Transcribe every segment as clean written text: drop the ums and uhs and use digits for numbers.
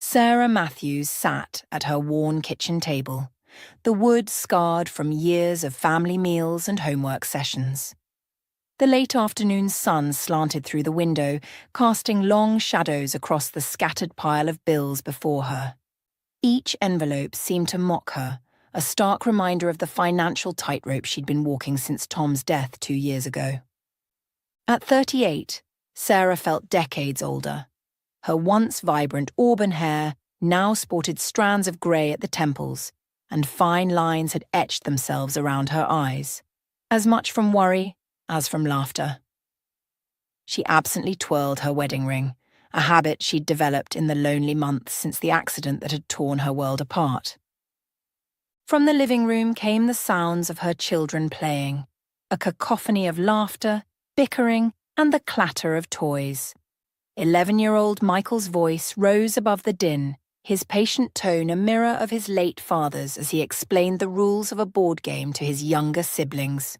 Sarah Matthews sat at her worn kitchen table, the wood scarred from years of family meals and homework sessions. The late afternoon sun slanted through the window, casting long shadows across the scattered pile of bills before her. Each envelope seemed to mock her, a stark reminder of the financial tightrope she'd been walking since Tom's death 2 years ago. At 38, Sarah felt decades older. Her once vibrant auburn hair now sported strands of grey at the temples, and fine lines had etched themselves around her eyes, as much from worry as from laughter. She absently twirled her wedding ring, a habit she'd developed in the lonely months since the accident that had torn her world apart. From the living room came the sounds of her children playing, a cacophony of laughter, bickering, and the clatter of toys. 11-year-old Michael's voice rose above the din, his patient tone a mirror of his late father's as he explained the rules of a board game to his younger siblings.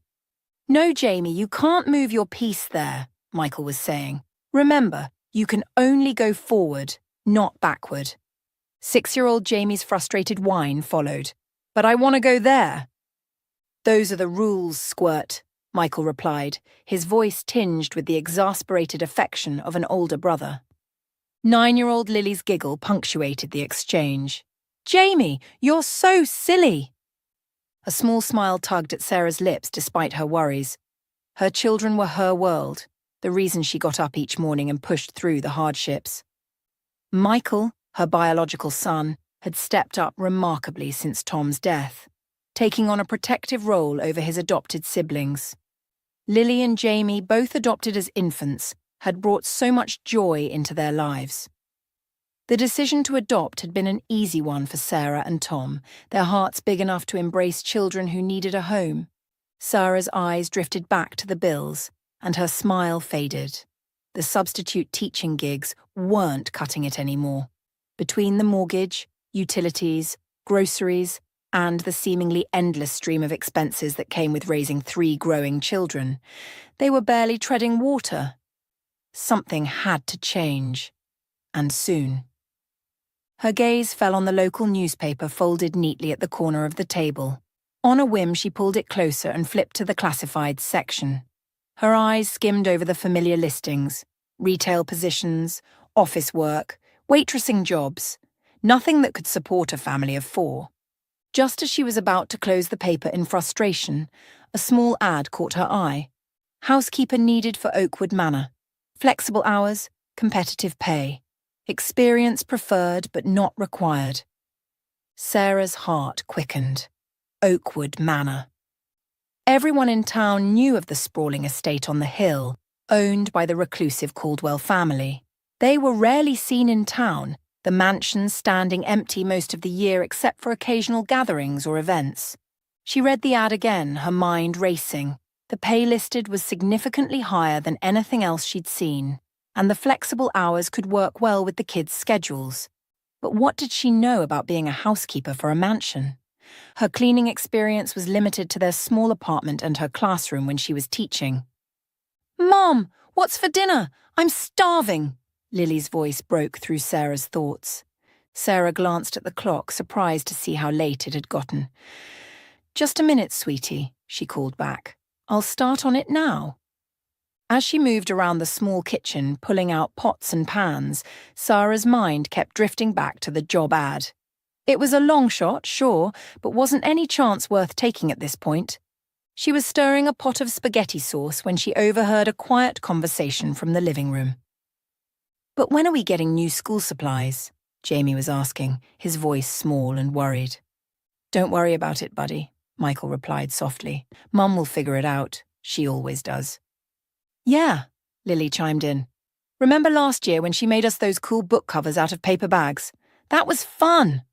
"No, Jamie, you can't move your piece there," Michael was saying. "Remember, you can only go forward, not backward." 6-year-old Jamie's frustrated whine followed. "But I want to go there." "Those are the rules, Squirt," Michael replied, his voice tinged with the exasperated affection of an older brother. 9-year-old Lily's giggle punctuated the exchange. "Jamie, you're so silly!" A small smile tugged at Sarah's lips despite her worries. Her children were her world, the reason she got up each morning and pushed through the hardships. Michael, her biological son, had stepped up remarkably since Tom's death, taking on a protective role over his adopted siblings. Lily and Jamie, both adopted as infants, had brought so much joy into their lives. The decision to adopt had been an easy one for Sarah and Tom, their hearts big enough to embrace children who needed a home. Sarah's eyes drifted back to the bills, and her smile faded. The substitute teaching gigs weren't cutting it anymore. Between the mortgage, utilities, groceries, and the seemingly endless stream of expenses that came with raising 3 growing children, they were barely treading water. Something had to change, and soon. Her gaze fell on the local newspaper folded neatly at the corner of the table. On a whim, she pulled it closer and flipped to the classifieds section. Her eyes skimmed over the familiar listings: retail positions, office work, waitressing jobs. Nothing that could support a family of 4. Just as she was about to close the paper in frustration, a small ad caught her eye. Housekeeper needed for Oakwood Manor. Flexible hours, competitive pay. Experience preferred but not required. Sarah's heart quickened. Oakwood Manor. Everyone in town knew of the sprawling estate on the hill, owned by the reclusive Caldwell family. They were rarely seen in town, the mansion standing empty most of the year except for occasional gatherings or events. She read the ad again, her mind racing. The pay listed was significantly higher than anything else she'd seen, and the flexible hours could work well with the kids' schedules. But what did she know about being a housekeeper for a mansion? Her cleaning experience was limited to their small apartment and her classroom when she was teaching. "Mom, what's for dinner? I'm starving!" Lily's voice broke through Sarah's thoughts. Sarah glanced at the clock, surprised to see how late it had gotten. "Just a minute, sweetie," she called back. "I'll start on it now." As she moved around the small kitchen, pulling out pots and pans, Sarah's mind kept drifting back to the job ad. It was a long shot, sure, but wasn't any chance worth taking at this point. She was stirring a pot of spaghetti sauce when she overheard a quiet conversation from the living room. "But when are we getting new school supplies?" Jamie was asking, his voice small and worried. "Don't worry about it, buddy," Michael replied softly. "Mum will figure it out. She always does." "Yeah," Lily chimed in. "Remember last year when she made us those cool book covers out of paper bags? That was fun!"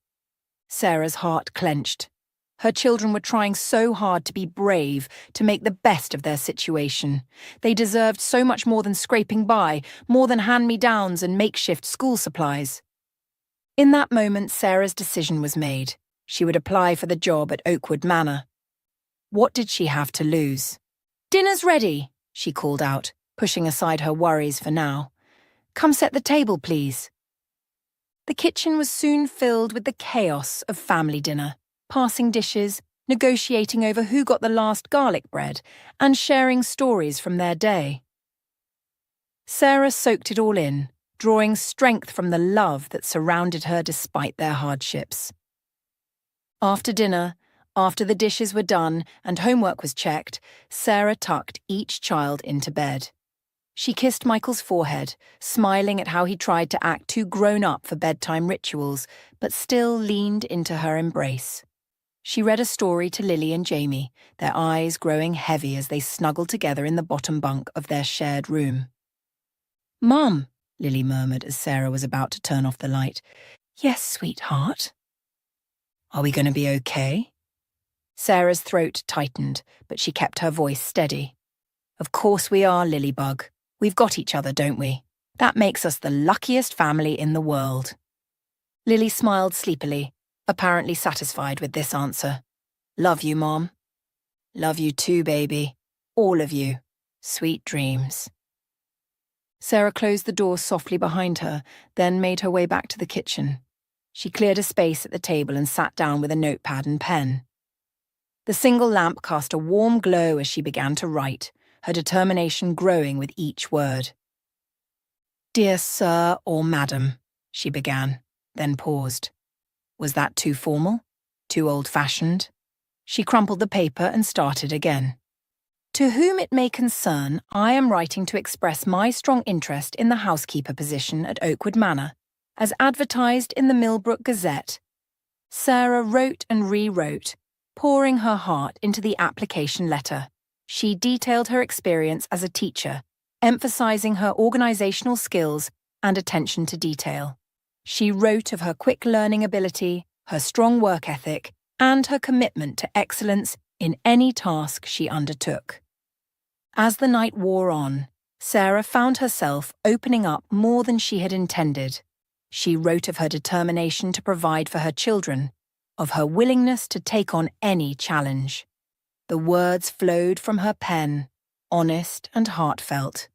Sarah's heart clenched. Her children were trying so hard to be brave, to make the best of their situation. They deserved so much more than scraping by, more than hand-me-downs and makeshift school supplies. In that moment, Sarah's decision was made. She would apply for the job at Oakwood Manor. What did she have to lose? "Dinner's ready," she called out, pushing aside her worries for now. "Come set the table, please." The kitchen was soon filled with the chaos of family dinner, passing dishes, negotiating over who got the last garlic bread, and sharing stories from their day. Sarah soaked it all in, drawing strength from the love that surrounded her despite their hardships. After dinner, after the dishes were done and homework was checked, Sarah tucked each child into bed. She kissed Michael's forehead, smiling at how he tried to act too grown up for bedtime rituals, but still leaned into her embrace. She read a story to Lily and Jamie, their eyes growing heavy as they snuggled together in the bottom bunk of their shared room. "Mum," Lily murmured as Sarah was about to turn off the light. "Yes, sweetheart." "Are we going to be okay?" Sarah's throat tightened, but she kept her voice steady. "Of course we are, Lilybug. We've got each other, don't we? That makes us the luckiest family in the world." Lily smiled sleepily, apparently satisfied with this answer. "Love you, Mom." "Love you too, baby. All of you. Sweet dreams." Sarah closed the door softly behind her, then made her way back to the kitchen. She cleared a space at the table and sat down with a notepad and pen. The single lamp cast a warm glow as she began to write, her determination growing with each word. "Dear Sir or Madam," she began, then paused. Was that too formal? Too old-fashioned? She crumpled the paper and started again. "To whom it may concern, I am writing to express my strong interest in the housekeeper position at Oakwood Manor, as advertised in the Millbrook Gazette." Sarah wrote and rewrote, pouring her heart into the application letter. She detailed her experience as a teacher, emphasizing her organizational skills and attention to detail. She wrote of her quick learning ability, her strong work ethic, and her commitment to excellence in any task she undertook. As the night wore on, Sarah found herself opening up more than she had intended. She wrote of her determination to provide for her children, of her willingness to take on any challenge. The words flowed from her pen, honest and heartfelt.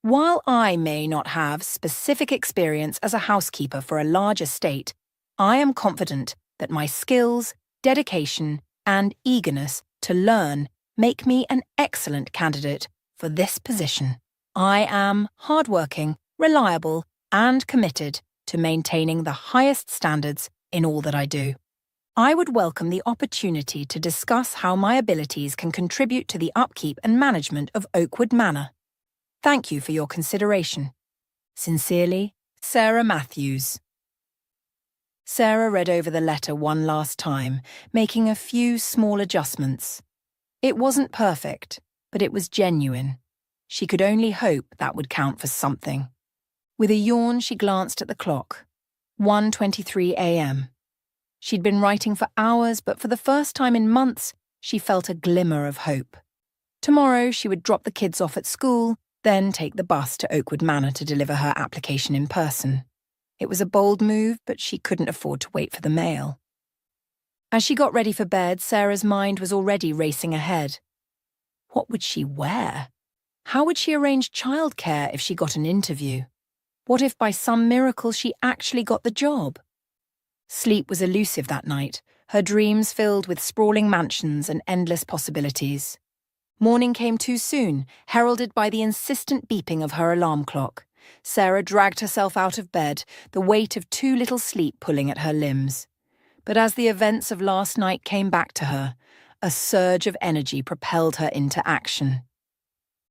"While I may not have specific experience as a housekeeper for a large estate, I am confident that my skills, dedication, and eagerness to learn make me an excellent candidate for this position. I am hardworking, reliable, and committed to maintaining the highest standards in all that I do. I would welcome the opportunity to discuss how my abilities can contribute to the upkeep and management of Oakwood Manor. Thank you for your consideration. Sincerely, Sarah Matthews." Sarah read over the letter one last time, making a few small adjustments. It wasn't perfect, but it was genuine. She could only hope that would count for something. With a yawn, she glanced at the clock. 1:23 a.m. She'd been writing for hours, but for the first time in months, she felt a glimmer of hope. Tomorrow, she would drop the kids off at school, then take the bus to Oakwood Manor to deliver her application in person. It was a bold move, but she couldn't afford to wait for the mail. As she got ready for bed, Sarah's mind was already racing ahead. What would she wear? How would she arrange childcare if she got an interview? What if by some miracle she actually got the job? Sleep was elusive that night, her dreams filled with sprawling mansions and endless possibilities. Morning came too soon, heralded by the insistent beeping of her alarm clock. Sarah dragged herself out of bed, the weight of too little sleep pulling at her limbs. But as the events of last night came back to her, a surge of energy propelled her into action.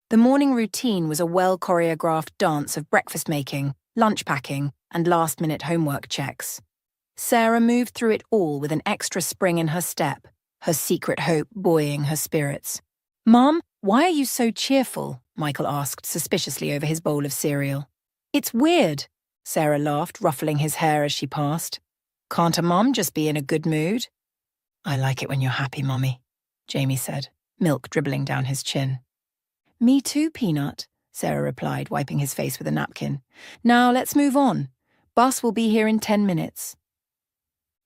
The morning routine was a well-choreographed dance of breakfast making, lunch packing, and last-minute homework checks. Sarah moved through it all with an extra spring in her step, her secret hope buoying her spirits. "Mom, why are you so cheerful?" Michael asked suspiciously over his bowl of cereal. "It's weird," Sarah laughed, ruffling his hair as she passed. "Can't a mom just be in a good mood?" "I like it when you're happy, Mommy," Jamie said, milk dribbling down his chin. "Me too, Peanut," Sarah replied, wiping his face with a napkin. "Now let's move on. Bus will be here in 10 minutes.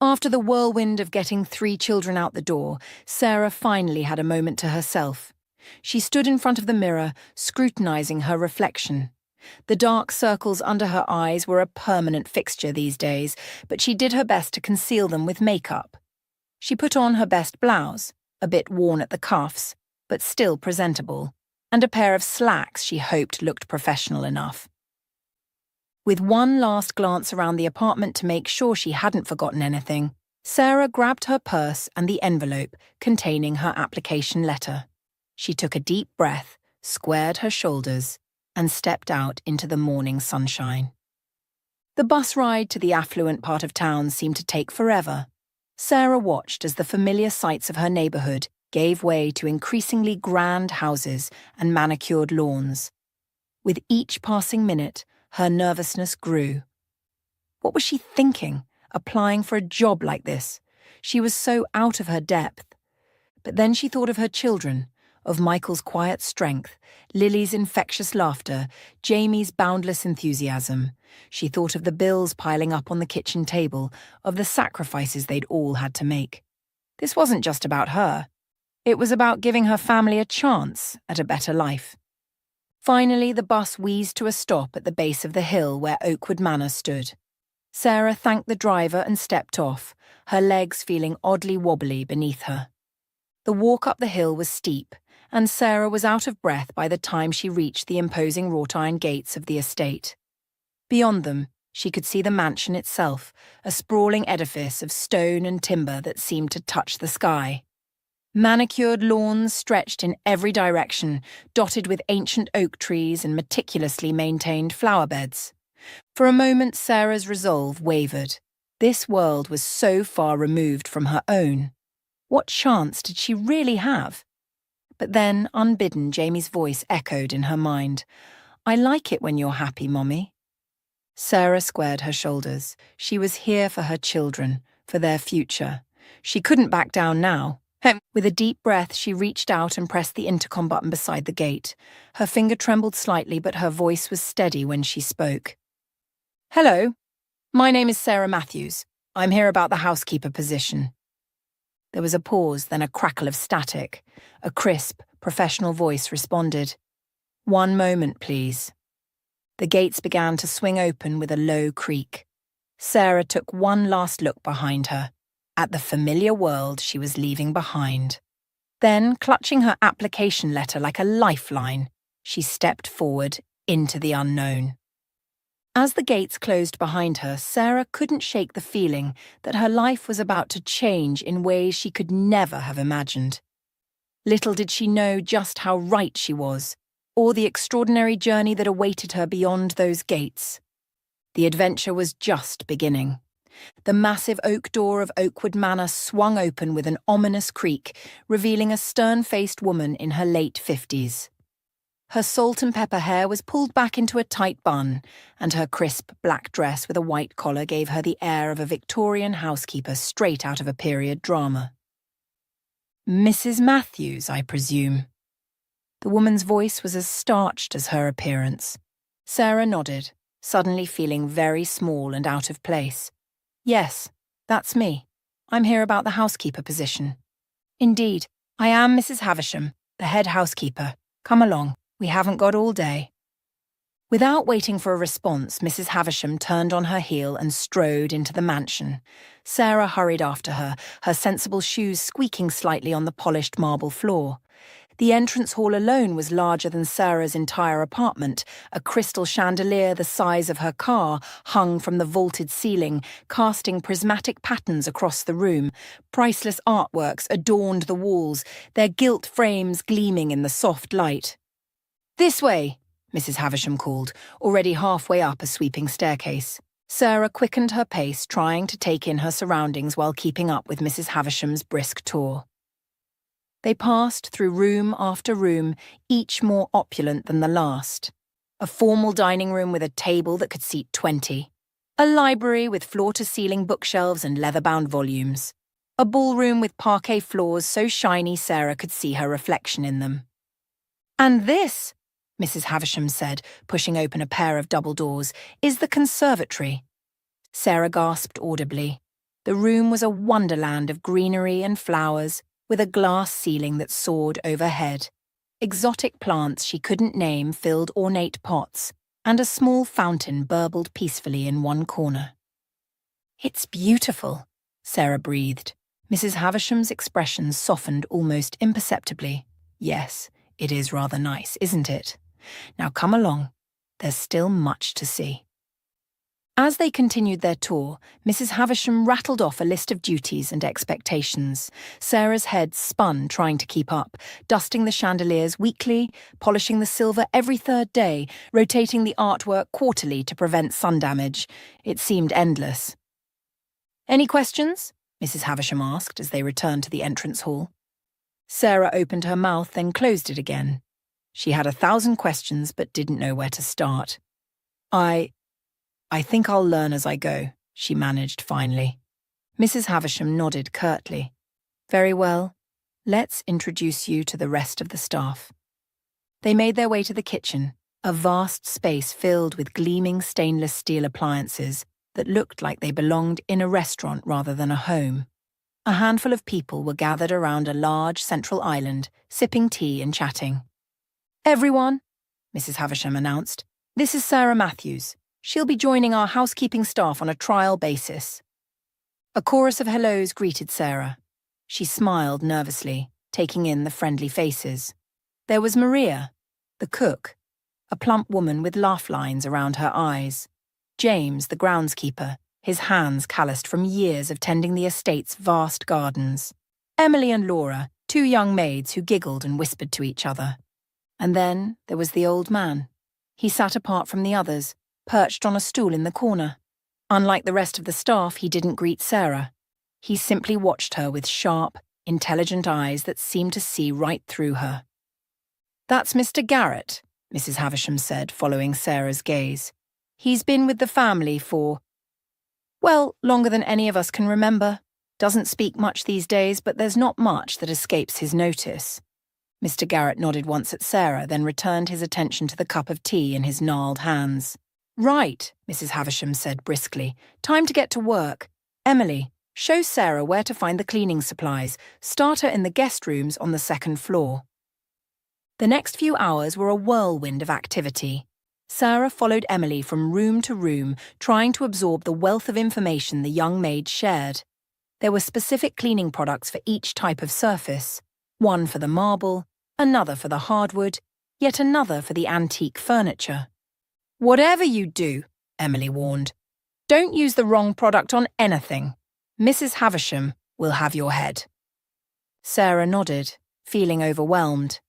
After the whirlwind of getting 3 children out the door, Sarah finally had a moment to herself. She stood in front of the mirror, scrutinizing her reflection. The dark circles under her eyes were a permanent fixture these days, but she did her best to conceal them with makeup. She put on her best blouse, a bit worn at the cuffs, but still presentable, and a pair of slacks she hoped looked professional enough. With one last glance around the apartment to make sure she hadn't forgotten anything, Sarah grabbed her purse and the envelope containing her application letter. She took a deep breath, squared her shoulders, and stepped out into the morning sunshine. The bus ride to the affluent part of town seemed to take forever. Sarah watched as the familiar sights of her neighborhood gave way to increasingly grand houses and manicured lawns. With each passing minute, her nervousness grew. What was she thinking, applying for a job like this? She was so out of her depth. But then she thought of her children, of Michael's quiet strength, Lily's infectious laughter, Jamie's boundless enthusiasm. She thought of the bills piling up on the kitchen table, of the sacrifices they'd all had to make. This wasn't just about her. It was about giving her family a chance at a better life. Finally, the bus wheezed to a stop at the base of the hill where Oakwood Manor stood. Sarah thanked the driver and stepped off, her legs feeling oddly wobbly beneath her. The walk up the hill was steep, and Sarah was out of breath by the time she reached the imposing wrought-iron gates of the estate. Beyond them, she could see the mansion itself, a sprawling edifice of stone and timber that seemed to touch the sky. Manicured lawns stretched in every direction, dotted with ancient oak trees and meticulously maintained flower beds. For a moment, Sarah's resolve wavered. This world was so far removed from her own. What chance did she really have? But then, unbidden, Jamie's voice echoed in her mind. "I like it when you're happy, Mommy." Sarah squared her shoulders. She was here for her children, for their future. She couldn't back down now. With a deep breath, she reached out and pressed the intercom button beside the gate. Her finger trembled slightly, but her voice was steady when she spoke. "Hello, my name is Sarah Matthews. I'm here about the housekeeper position." There was a pause, then a crackle of static. A crisp, professional voice responded. "One moment, please." The gates began to swing open with a low creak. Sarah took one last look behind her, at the familiar world she was leaving behind. Then, clutching her application letter like a lifeline, she stepped forward into the unknown. As the gates closed behind her, Sarah couldn't shake the feeling that her life was about to change in ways she could never have imagined. Little did she know just how right she was, or the extraordinary journey that awaited her beyond those gates. The adventure was just beginning. The massive oak door of Oakwood Manor swung open with an ominous creak, revealing a stern-faced woman in her late 50s. Her salt and pepper hair was pulled back into a tight bun, and her crisp black dress with a white collar gave her the air of a Victorian housekeeper straight out of a period drama. "Mrs. Matthews, I presume?" The woman's voice was as starched as her appearance. Sarah nodded, suddenly feeling very small and out of place. "Yes, that's me. I'm here about the housekeeper position." "Indeed, I am Mrs. Havisham, the head housekeeper. Come along, we haven't got all day." Without waiting for a response, Mrs. Havisham turned on her heel and strode into the mansion. Sarah hurried after her, her sensible shoes squeaking slightly on the polished marble floor. The entrance hall alone was larger than Sarah's entire apartment. A crystal chandelier the size of her car hung from the vaulted ceiling, casting prismatic patterns across the room. Priceless artworks adorned the walls, their gilt frames gleaming in the soft light. "This way," Mrs. Havisham called, already halfway up a sweeping staircase. Sarah quickened her pace, trying to take in her surroundings while keeping up with Mrs. Havisham's brisk tour. They passed through room after room, each more opulent than the last. A formal dining room with a table that could seat 20. A library with floor-to-ceiling bookshelves and leather-bound volumes. A ballroom with parquet floors so shiny Sarah could see her reflection in them. "And this," Mrs. Havisham said, pushing open a pair of double doors, "is the conservatory." Sarah gasped audibly. The room was a wonderland of greenery and flowers, with a glass ceiling that soared overhead. Exotic plants she couldn't name filled ornate pots, and a small fountain burbled peacefully in one corner. "It's beautiful," Sarah breathed. Mrs. Havisham's expression softened almost imperceptibly. "Yes, it is rather nice, isn't it? Now come along. There's still much to see." As they continued their tour, Mrs. Havisham rattled off a list of duties and expectations. Sarah's head spun trying to keep up, dusting the chandeliers weekly, polishing the silver every third day, rotating the artwork quarterly to prevent sun damage. It seemed endless. "Any questions?" Mrs. Havisham asked as they returned to the entrance hall. Sarah opened her mouth, then closed it again. She had 1,000 questions but didn't know where to start. I think I'll learn as I go," she managed finally. Mrs. Havisham nodded curtly. "Very well. Let's introduce you to the rest of the staff." They made their way to the kitchen, a vast space filled with gleaming stainless steel appliances that looked like they belonged in a restaurant rather than a home. A handful of people were gathered around a large central island, sipping tea and chatting. "Everyone," Mrs. Havisham announced, "this is Sarah Matthews. She'll be joining our housekeeping staff on a trial basis." A chorus of hellos greeted Sarah. She smiled nervously, taking in the friendly faces. There was Maria, the cook, a plump woman with laugh lines around her eyes. James, the groundskeeper, his hands calloused from years of tending the estate's vast gardens. Emily and Laura, two young maids who giggled and whispered to each other. And then there was the old man. He sat apart from the others, perched on a stool in the corner. Unlike the rest of the staff, he didn't greet Sarah. He simply watched her with sharp, intelligent eyes that seemed to see right through her. "That's Mr. Garrett," Mrs. Havisham said, following Sarah's gaze. "He's been with the family for, well, longer than any of us can remember. Doesn't speak much these days, but there's not much that escapes his notice." Mr. Garrett nodded once at Sarah, then returned his attention to the cup of tea in his gnarled hands. "Right," Mrs. Havisham said briskly. "Time to get to work. Emily, show Sarah where to find the cleaning supplies. Start her in the guest rooms on the second floor." The next few hours were a whirlwind of activity. Sarah followed Emily from room to room, trying to absorb the wealth of information the young maid shared. There were specific cleaning products for each type of surface. One for the marble, another for the hardwood, yet another for the antique furniture. "Whatever you do," Emily warned, "don't use the wrong product on anything. Mrs. Havisham will have your head." Sarah nodded, feeling overwhelmed.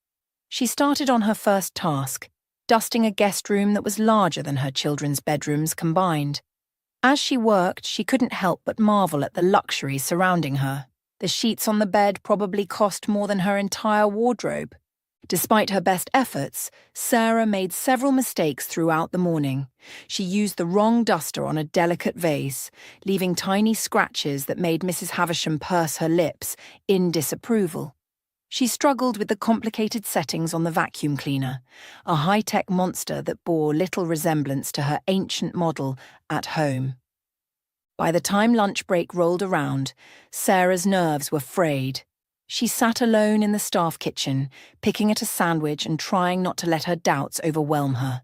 She started on her first task, dusting a guest room that was larger than her children's bedrooms combined. As she worked, she couldn't help but marvel at the luxury surrounding her. The sheets on the bed probably cost more than her entire wardrobe. Despite her best efforts, Sarah made several mistakes throughout the morning. She used the wrong duster on a delicate vase, leaving tiny scratches that made Mrs. Havisham purse her lips in disapproval. She struggled with the complicated settings on the vacuum cleaner, a high-tech monster that bore little resemblance to her ancient model at home. By the time lunch break rolled around, Sarah's nerves were frayed. She sat alone in the staff kitchen, picking at a sandwich and trying not to let her doubts overwhelm her.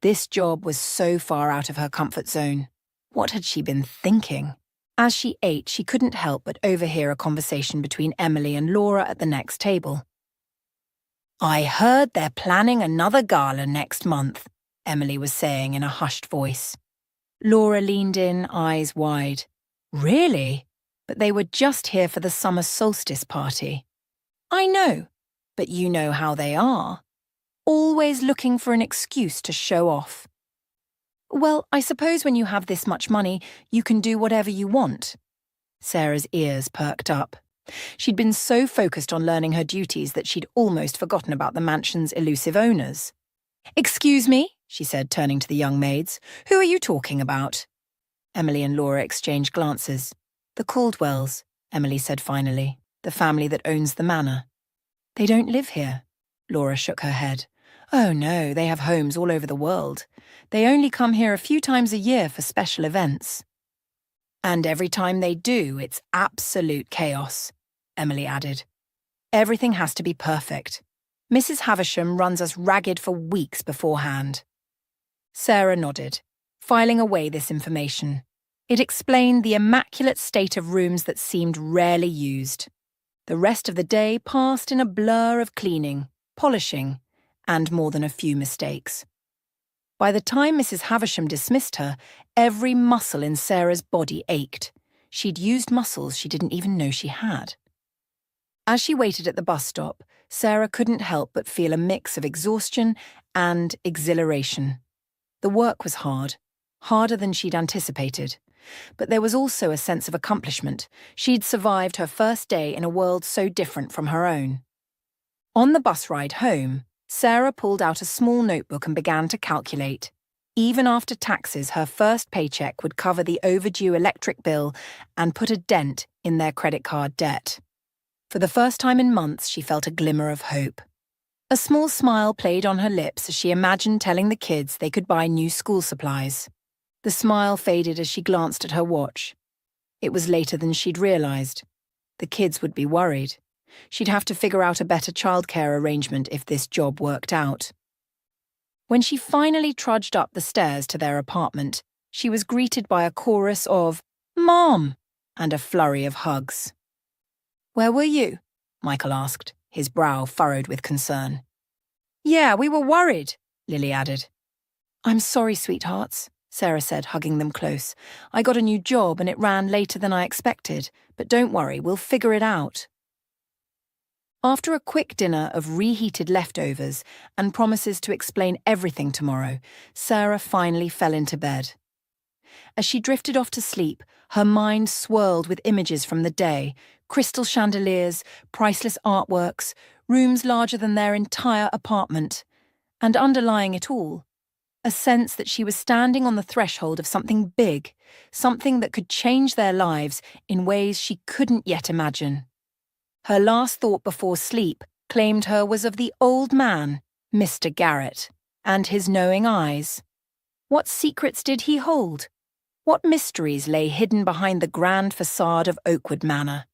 This job was so far out of her comfort zone. What had she been thinking? As she ate, she couldn't help but overhear a conversation between Emily and Laura at the next table. "I heard they're planning another gala next month," Emily was saying in a hushed voice. Laura leaned in, eyes wide. "Really? But they were just here for the summer solstice party." "I know, but you know how they are. Always looking for an excuse to show off." "Well, I suppose when you have this much money, you can do whatever you want." Sarah's ears perked up. She'd been so focused on learning her duties that she'd almost forgotten about the mansion's elusive owners. "Excuse me," she said, turning to the young maids. "Who are you talking about?" Emily and Laura exchanged glances. "The Caldwells," Emily said finally, "the family that owns the manor." "They don't live here." Laura shook her head. "Oh no, they have homes all over the world. They only come here a few times a year for special events." "And every time they do, it's absolute chaos," Emily added. "Everything has to be perfect. Mrs. Havisham runs us ragged for weeks beforehand." Sarah nodded, filing away this information. It explained the immaculate state of rooms that seemed rarely used. The rest of the day passed in a blur of cleaning, polishing, and more than a few mistakes. By the time Mrs. Havisham dismissed her, every muscle in Sarah's body ached. She'd used muscles she didn't even know she had. As she waited at the bus stop, Sarah couldn't help but feel a mix of exhaustion and exhilaration. The work was hard, harder than she'd anticipated. But there was also a sense of accomplishment. She'd survived her first day in a world so different from her own. On the bus ride home, Sarah pulled out a small notebook and began to calculate. Even after taxes, her first paycheck would cover the overdue electric bill and put a dent in their credit card debt. For the first time in months, she felt a glimmer of hope. A small smile played on her lips as she imagined telling the kids they could buy new school supplies. The smile faded as she glanced at her watch. It was later than she'd realised. The kids would be worried. She'd have to figure out a better childcare arrangement if this job worked out. When she finally trudged up the stairs to their apartment, she was greeted by a chorus of "Mom!" and a flurry of hugs. "Where were you?" Michael asked, his brow furrowed with concern. "Yeah, we were worried," Lily added. "I'm sorry, sweethearts," Sarah said, hugging them close. "I got a new job and it ran later than I expected, but don't worry, we'll figure it out." After a quick dinner of reheated leftovers and promises to explain everything tomorrow, Sarah finally fell into bed. As she drifted off to sleep, her mind swirled with images from the day: crystal chandeliers, priceless artworks, rooms larger than their entire apartment, and underlying it all, a sense that she was standing on the threshold of something big, something that could change their lives in ways she couldn't yet imagine. Her last thought before sleep claimed her was of the old man, Mr. Garrett, and his knowing eyes. What secrets did he hold? What mysteries lay hidden behind the grand facade of Oakwood Manor?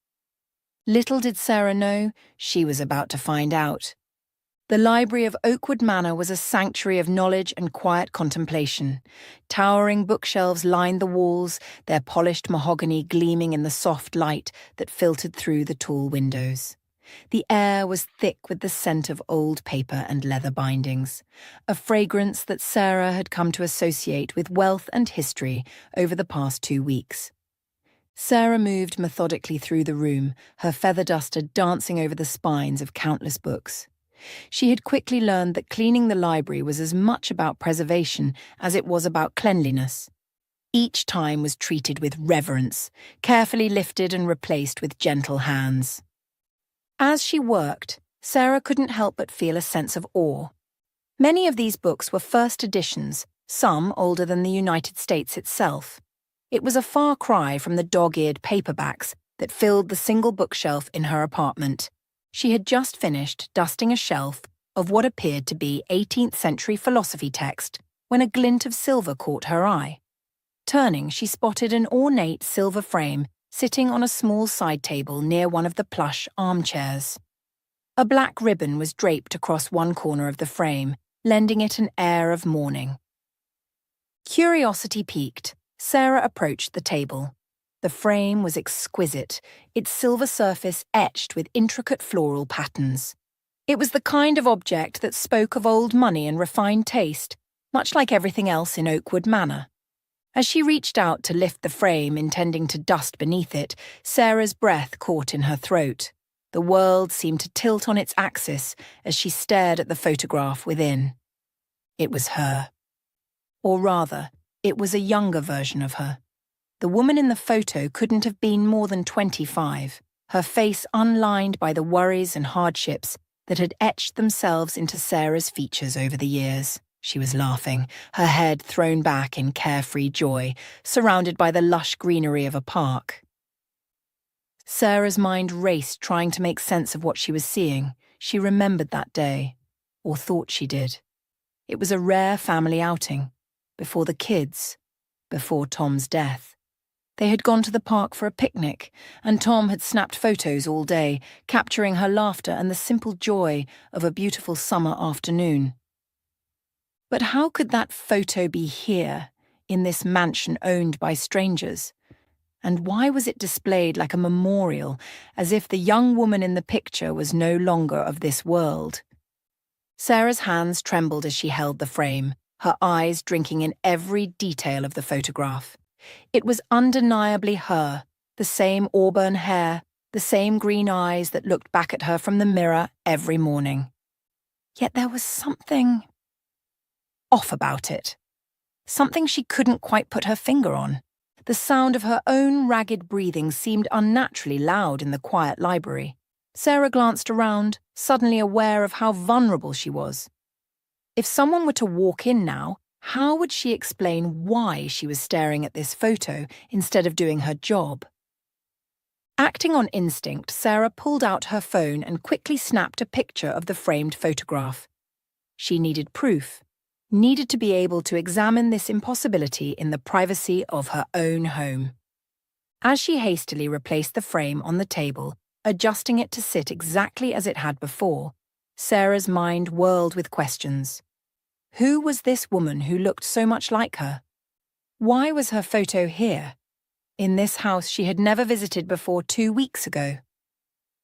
Little did Sarah know, she was about to find out. The library of Oakwood Manor was a sanctuary of knowledge and quiet contemplation. Towering bookshelves lined the walls, their polished mahogany gleaming in the soft light that filtered through the tall windows. The air was thick with the scent of old paper and leather bindings, a fragrance that Sarah had come to associate with wealth and history over the past 2 weeks. Sarah moved methodically through the room, her feather duster dancing over the spines of countless books. She had quickly learned that cleaning the library was as much about preservation as it was about cleanliness. Each time was treated with reverence, carefully lifted and replaced with gentle hands. As she worked, Sarah couldn't help but feel a sense of awe. Many of these books were first editions, some older than the United States itself. It was a far cry from the dog-eared paperbacks that filled the single bookshelf in her apartment. She had just finished dusting a shelf of what appeared to be 18th century philosophy text when a glint of silver caught her eye. Turning, she spotted an ornate silver frame sitting on a small side table near one of the plush armchairs. A black ribbon was draped across one corner of the frame, lending it an air of mourning. Curiosity piqued, Sarah approached the table. The frame was exquisite, its silver surface etched with intricate floral patterns. It was the kind of object that spoke of old money and refined taste, much like everything else in Oakwood Manor. As she reached out to lift the frame, intending to dust beneath it, Sarah's breath caught in her throat. The world seemed to tilt on its axis as she stared at the photograph within. It was her. Or rather, it was a younger version of her. The woman in the photo couldn't have been more than 25, her face unlined by the worries and hardships that had etched themselves into Sarah's features over the years. She was laughing, her head thrown back in carefree joy, surrounded by the lush greenery of a park. Sarah's mind raced, trying to make sense of what she was seeing. She remembered that day, or thought she did. It was a rare family outing, before the kids, before Tom's death. They had gone to the park for a picnic, and Tom had snapped photos all day, capturing her laughter and the simple joy of a beautiful summer afternoon. But how could that photo be here, in this mansion owned by strangers? And why was it displayed like a memorial, as if the young woman in the picture was no longer of this world? Sarah's hands trembled as she held the frame, her eyes drinking in every detail of the photograph. It was undeniably her, the same auburn hair, the same green eyes that looked back at her from the mirror every morning. Yet there was something off about it. Something she couldn't quite put her finger on. The sound of her own ragged breathing seemed unnaturally loud in the quiet library. Sarah glanced around, suddenly aware of how vulnerable she was. If someone were to walk in now, how would she explain why she was staring at this photo instead of doing her job? Acting on instinct, Sarah pulled out her phone and quickly snapped a picture of the framed photograph. She needed proof, needed to be able to examine this impossibility in the privacy of her own home. As she hastily replaced the frame on the table, adjusting it to sit exactly as it had before, Sarah's mind whirled with questions. Who was this woman who looked so much like her? Why was her photo here, in this house she had never visited before 2 weeks ago?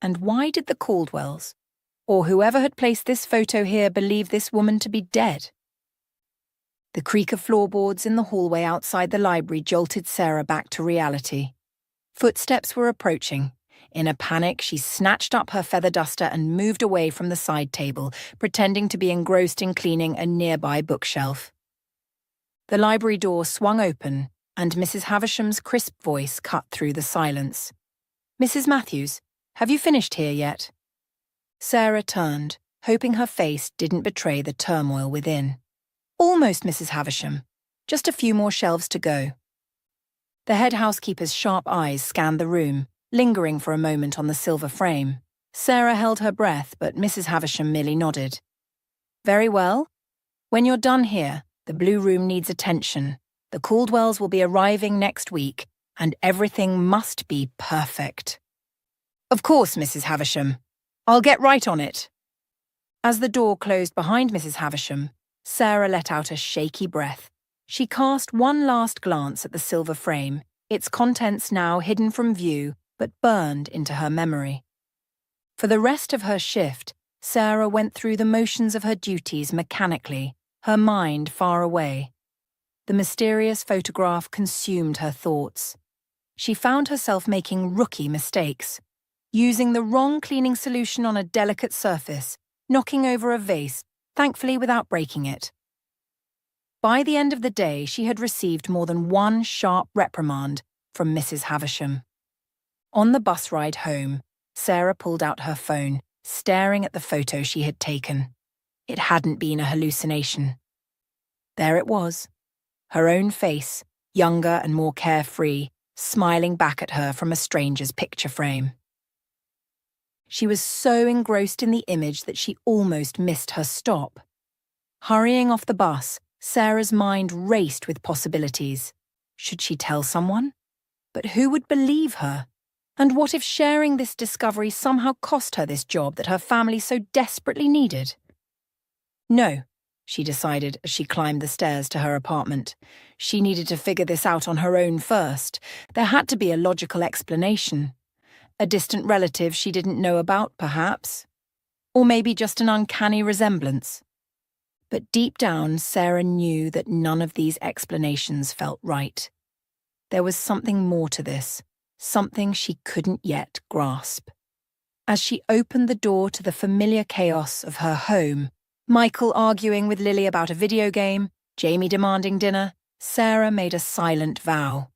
And why did the Caldwells, or whoever had placed this photo here, believe this woman to be dead? The creak of floorboards in the hallway outside the library jolted Sarah back to reality. Footsteps were approaching. In a panic, she snatched up her feather duster and moved away from the side table, pretending to be engrossed in cleaning a nearby bookshelf. The library door swung open, and Mrs. Havisham's crisp voice cut through the silence. "Mrs. Matthews, have you finished here yet?" Sarah turned, hoping her face didn't betray the turmoil within. "Almost, Mrs. Havisham. Just a few more shelves to go." The head housekeeper's sharp eyes scanned the room, lingering for a moment on the silver frame. Sarah held her breath, but Mrs. Havisham merely nodded. "Very well. When you're done here, the Blue Room needs attention. The Caldwells will be arriving next week, and everything must be perfect." "Of course, Mrs. Havisham. I'll get right on it." As the door closed behind Mrs. Havisham, Sarah let out a shaky breath. She cast one last glance at the silver frame, its contents now hidden from view, but burned into her memory. For the rest of her shift, Sarah went through the motions of her duties mechanically, her mind far away. The mysterious photograph consumed her thoughts. She found herself making rookie mistakes, using the wrong cleaning solution on a delicate surface, knocking over a vase, thankfully without breaking it. By the end of the day, she had received more than one sharp reprimand from Mrs. Havisham. On the bus ride home, Sarah pulled out her phone, staring at the photo she had taken. It hadn't been a hallucination. There it was, her own face, younger and more carefree, smiling back at her from a stranger's picture frame. She was so engrossed in the image that she almost missed her stop. Hurrying off the bus, Sarah's mind raced with possibilities. Should she tell someone? But who would believe her? And what if sharing this discovery somehow cost her this job that her family so desperately needed? No, she decided as she climbed the stairs to her apartment. She needed to figure this out on her own first. There had to be a logical explanation. A distant relative she didn't know about, perhaps. Or maybe just an uncanny resemblance. But deep down, Sarah knew that none of these explanations felt right. There was something more to this, something she couldn't yet grasp. As she opened the door to the familiar chaos of her home, Michael arguing with Lily about a video game, Jamie demanding dinner, Sarah made a silent vow.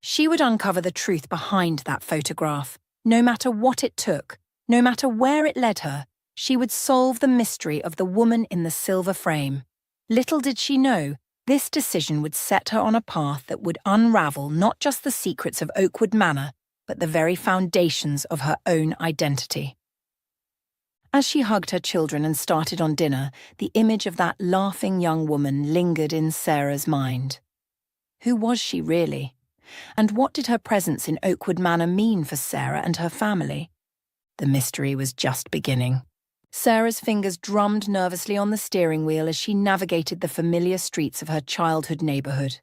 She would uncover the truth behind that photograph, no matter what it took, no matter where it led her. She would solve the mystery of the woman in the silver frame. Little did she know, this decision would set her on a path that would unravel not just the secrets of Oakwood Manor, but the very foundations of her own identity. As she hugged her children and started on dinner, the image of that laughing young woman lingered in Sarah's mind. Who was she really? And what did her presence in Oakwood Manor mean for Sarah and her family? The mystery was just beginning. Sarah's fingers drummed nervously on the steering wheel as she navigated the familiar streets of her childhood neighbourhood.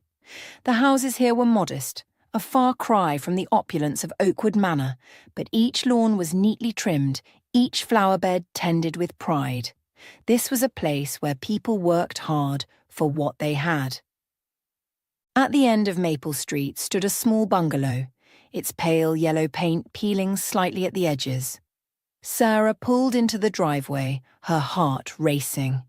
The houses here were modest, a far cry from the opulence of Oakwood Manor, but each lawn was neatly trimmed, each flower bed tended with pride. This was a place where people worked hard for what they had. At the end of Maple Street stood a small bungalow, its pale yellow paint peeling slightly at the edges. Sarah pulled into the driveway, her heart racing.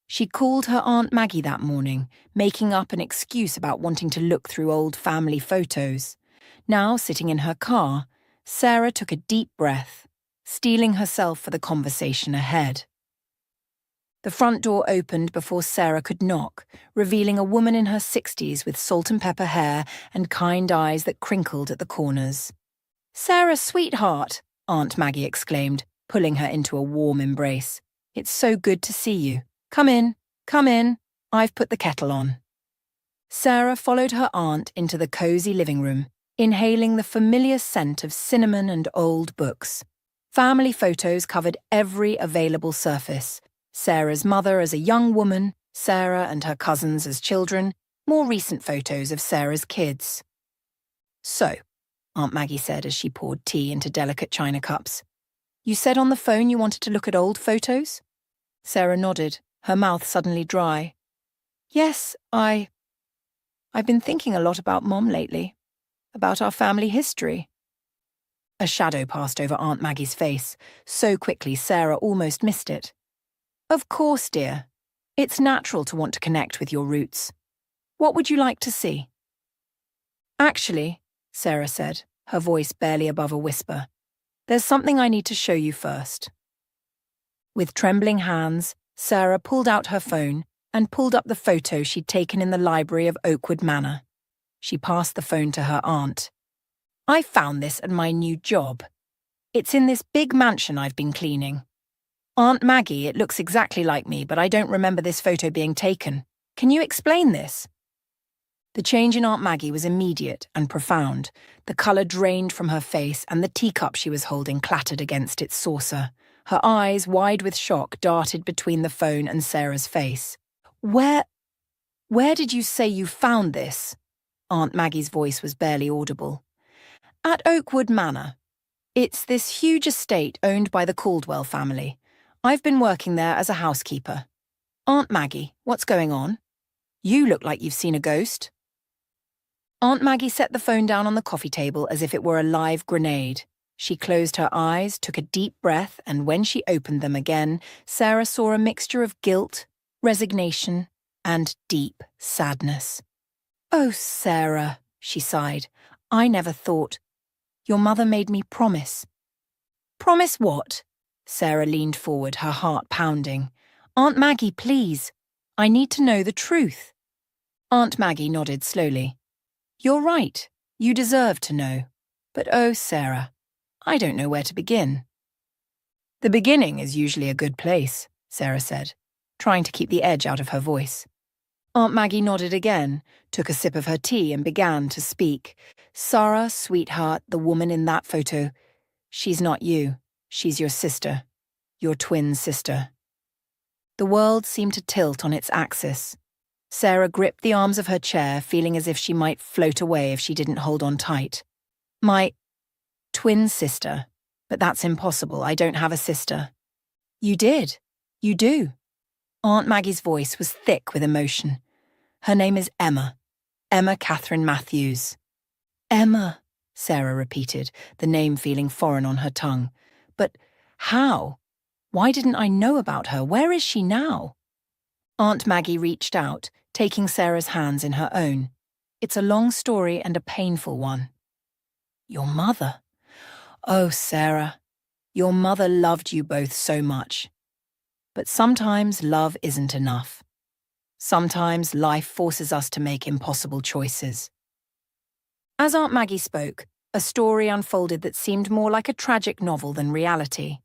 She called her Aunt Maggie that morning, making up an excuse about wanting to look through old family photos. Now, sitting in her car, Sarah took a deep breath, steeling herself for the conversation ahead. The front door opened before Sarah could knock, revealing a woman in her 60s with salt and pepper hair and kind eyes that crinkled at the corners. "Sarah, sweetheart," Aunt Maggie exclaimed, pulling her into a warm embrace. "It's so good to see you. Come in, come in. I've put the kettle on." Sarah followed her aunt into the cosy living room, inhaling the familiar scent of cinnamon and old books. Family photos covered every available surface. Sarah's mother as a young woman, Sarah and her cousins as children, more recent photos of Sarah's kids. "So," Aunt Maggie said as she poured tea into delicate china cups, "you said on the phone you wanted to look at old photos?" Sarah nodded, her mouth suddenly dry. "Yes, I've been thinking a lot about Mom lately, about our family history." A shadow passed over Aunt Maggie's face, so quickly Sarah almost missed it. "Of course, dear. It's natural to want to connect with your roots. What would you like to see?" "Actually," Sarah said, her voice barely above a whisper, "there's something I need to show you first." With trembling hands, Sarah pulled out her phone and pulled up the photo she'd taken in the library of Oakwood Manor. She passed the phone to her aunt. "I found this at my new job. It's in this big mansion I've been cleaning. Aunt Maggie, it looks exactly like me, but I don't remember this photo being taken. Can you explain this?" The change in Aunt Maggie was immediate and profound. The colour drained from her face and the teacup she was holding clattered against its saucer. Her eyes, wide with shock, darted between the phone and Sarah's face. Where did you say you found this?" Aunt Maggie's voice was barely audible. "At Oakwood Manor. It's this huge estate owned by the Caldwell family. I've been working there as a housekeeper. Aunt Maggie, what's going on? You look like you've seen a ghost." Aunt Maggie set the phone down on the coffee table as if it were a live grenade. She closed her eyes, took a deep breath, and when she opened them again, Sarah saw a mixture of guilt, resignation, and deep sadness. "Oh, Sarah," she sighed, "I never thought. Your mother made me promise." "Promise what?" Sarah leaned forward, her heart pounding. "Aunt Maggie, please. I need to know the truth." Aunt Maggie nodded slowly. "You're right. You deserve to know. But oh, Sarah, I don't know where to begin." "The beginning is usually a good place," Sarah said, trying to keep the edge out of her voice. Aunt Maggie nodded again, took a sip of her tea and began to speak. "Sarah, sweetheart, the woman in that photo, she's not you. She's your sister. Your twin sister." The world seemed to tilt on its axis. Sarah gripped the arms of her chair, feeling as if she might float away if she didn't hold on tight. "My twin sister. But that's impossible. I don't have a sister." "You did. You do." Aunt Maggie's voice was thick with emotion. "Her name is Emma. Emma Catherine Matthews." "Emma," Sarah repeated, the name feeling foreign on her tongue. "But how? Why didn't I know about her? Where is she now?" Aunt Maggie reached out, taking Sarah's hands in her own. "It's a long story and a painful one." "Your mother? Oh, Sarah, your mother loved you both so much. But sometimes love isn't enough. Sometimes life forces us to make impossible choices." As Aunt Maggie spoke, a story unfolded that seemed more like a tragic novel than reality.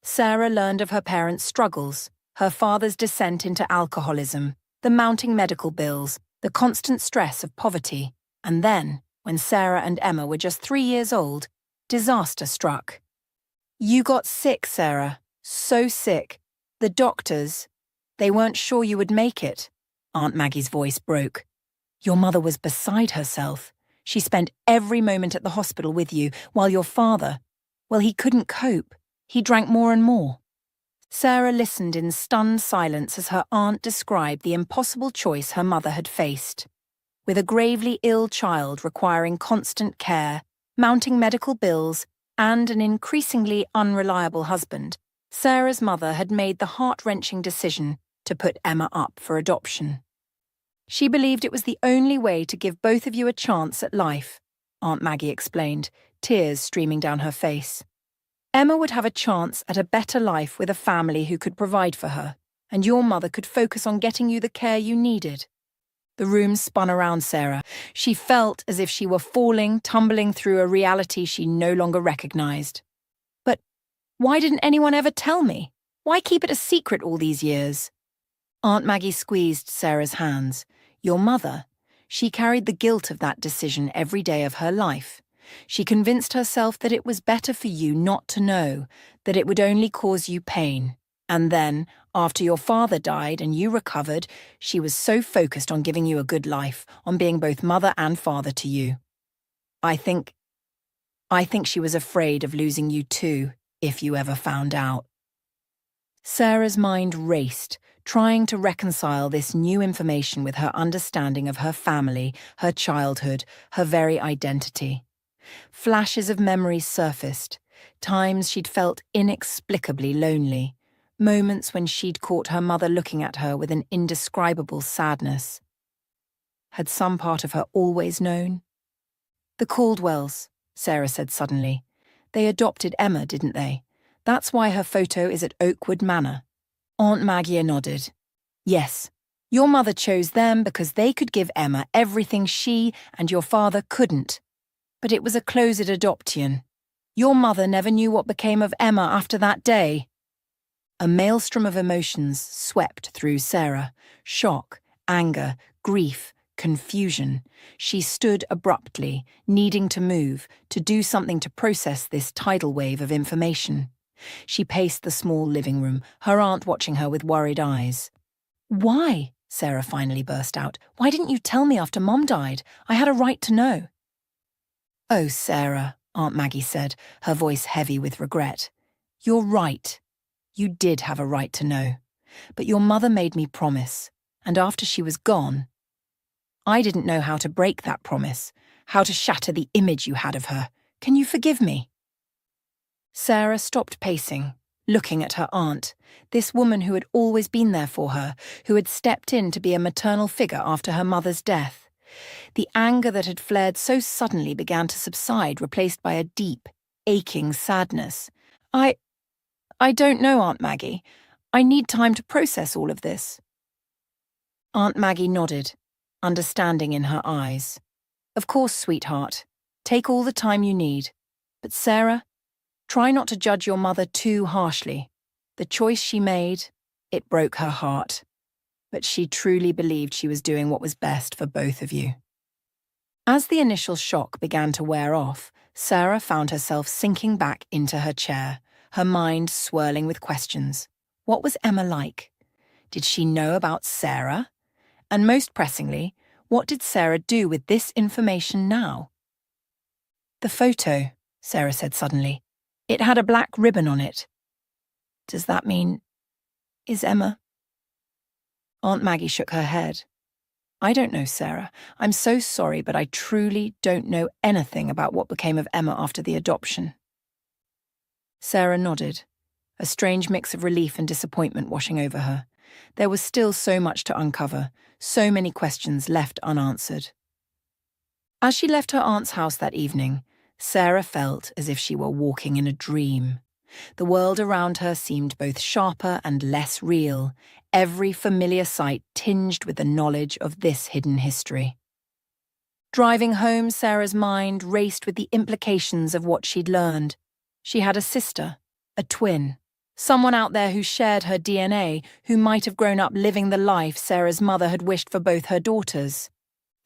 Sarah learned of her parents' struggles, her father's descent into alcoholism, the mounting medical bills, the constant stress of poverty, and then, when Sarah and Emma were just 3 years old, disaster struck. "You got sick, Sarah," So sick. The doctors, they weren't sure you would make it. Aunt Maggie's voice broke. Your mother was beside herself. She spent every moment at the hospital with you, while your father, well, he couldn't cope. He drank more and more. Sarah listened in stunned silence as her aunt described the impossible choice her mother had faced. With a gravely ill child requiring constant care, mounting medical bills, and an increasingly unreliable husband, Sarah's mother had made the heart-wrenching decision to put Emma up for adoption. She believed it was the only way to give both of you a chance at life, Aunt Maggie explained, tears streaming down her face. Emma would have a chance at a better life with a family who could provide for her, and your mother could focus on getting you the care you needed. The room spun around Sarah. She felt as if she were falling, tumbling through a reality she no longer recognized. But why didn't anyone ever tell me? Why keep it a secret all these years? Aunt Maggie squeezed Sarah's hands. Your mother, she carried the guilt of that decision every day of her life. She convinced herself that it was better for you not to know, that it would only cause you pain. And then, after your father died and you recovered, she was so focused on giving you a good life, on being both mother and father to you. I think she was afraid of losing you too, if you ever found out. Sarah's mind raced, trying to reconcile this new information with her understanding of her family, her childhood, her very identity. Flashes of memories surfaced, times she'd felt inexplicably lonely, moments when she'd caught her mother looking at her with an indescribable sadness. Had some part of her always known? The Caldwells, Sarah said suddenly. They adopted Emma, didn't they? That's why her photo is at Oakwood Manor. Aunt Maggie nodded. Yes, your mother chose them because they could give Emma everything she and your father couldn't. But it was a closet adoption. Your mother never knew what became of Emma after that day. A maelstrom of emotions swept through Sarah. Shock, anger, grief, confusion. She stood abruptly, needing to move, to do something to process this tidal wave of information. She paced the small living room, her aunt watching her with worried eyes. Why? Sarah finally burst out. Why didn't you tell me after Mom died? I had a right to know. Oh, Sarah, Aunt Maggie said, her voice heavy with regret. You're right. You did have a right to know. But your mother made me promise, and after she was gone, I didn't know how to break that promise, how to shatter the image you had of her. Can you forgive me? Sarah stopped pacing, looking at her aunt, this woman who had always been there for her, who had stepped in to be a maternal figure after her mother's death. The anger that had flared so suddenly began to subside, replaced by a deep, aching sadness. I don't know, Aunt Maggie. I need time to process all of this. Aunt Maggie nodded, understanding in her eyes. Of course, sweetheart. Take all the time you need. But Sarah, try not to judge your mother too harshly. The choice she made, it broke her heart. But she truly believed she was doing what was best for both of you. As the initial shock began to wear off, Sarah found herself sinking back into her chair, her mind swirling with questions. What was Emma like? Did she know about Sarah? And most pressingly, what did Sarah do with this information now? The photo, Sarah said suddenly. It had a black ribbon on it. Does that mean... is Emma... Aunt Maggie shook her head. I don't know, Sarah. I'm so sorry, but I truly don't know anything about what became of Emma after the adoption. Sarah nodded, a strange mix of relief and disappointment washing over her. There was still so much to uncover, so many questions left unanswered. As she left her aunt's house that evening, Sarah felt as if she were walking in a dream. The world around her seemed both sharper and less real, every familiar sight tinged with the knowledge of this hidden history. Driving home, Sarah's mind raced with the implications of what she'd learned. She had a sister, a twin, someone out there who shared her DNA, who might have grown up living the life Sarah's mother had wished for both her daughters.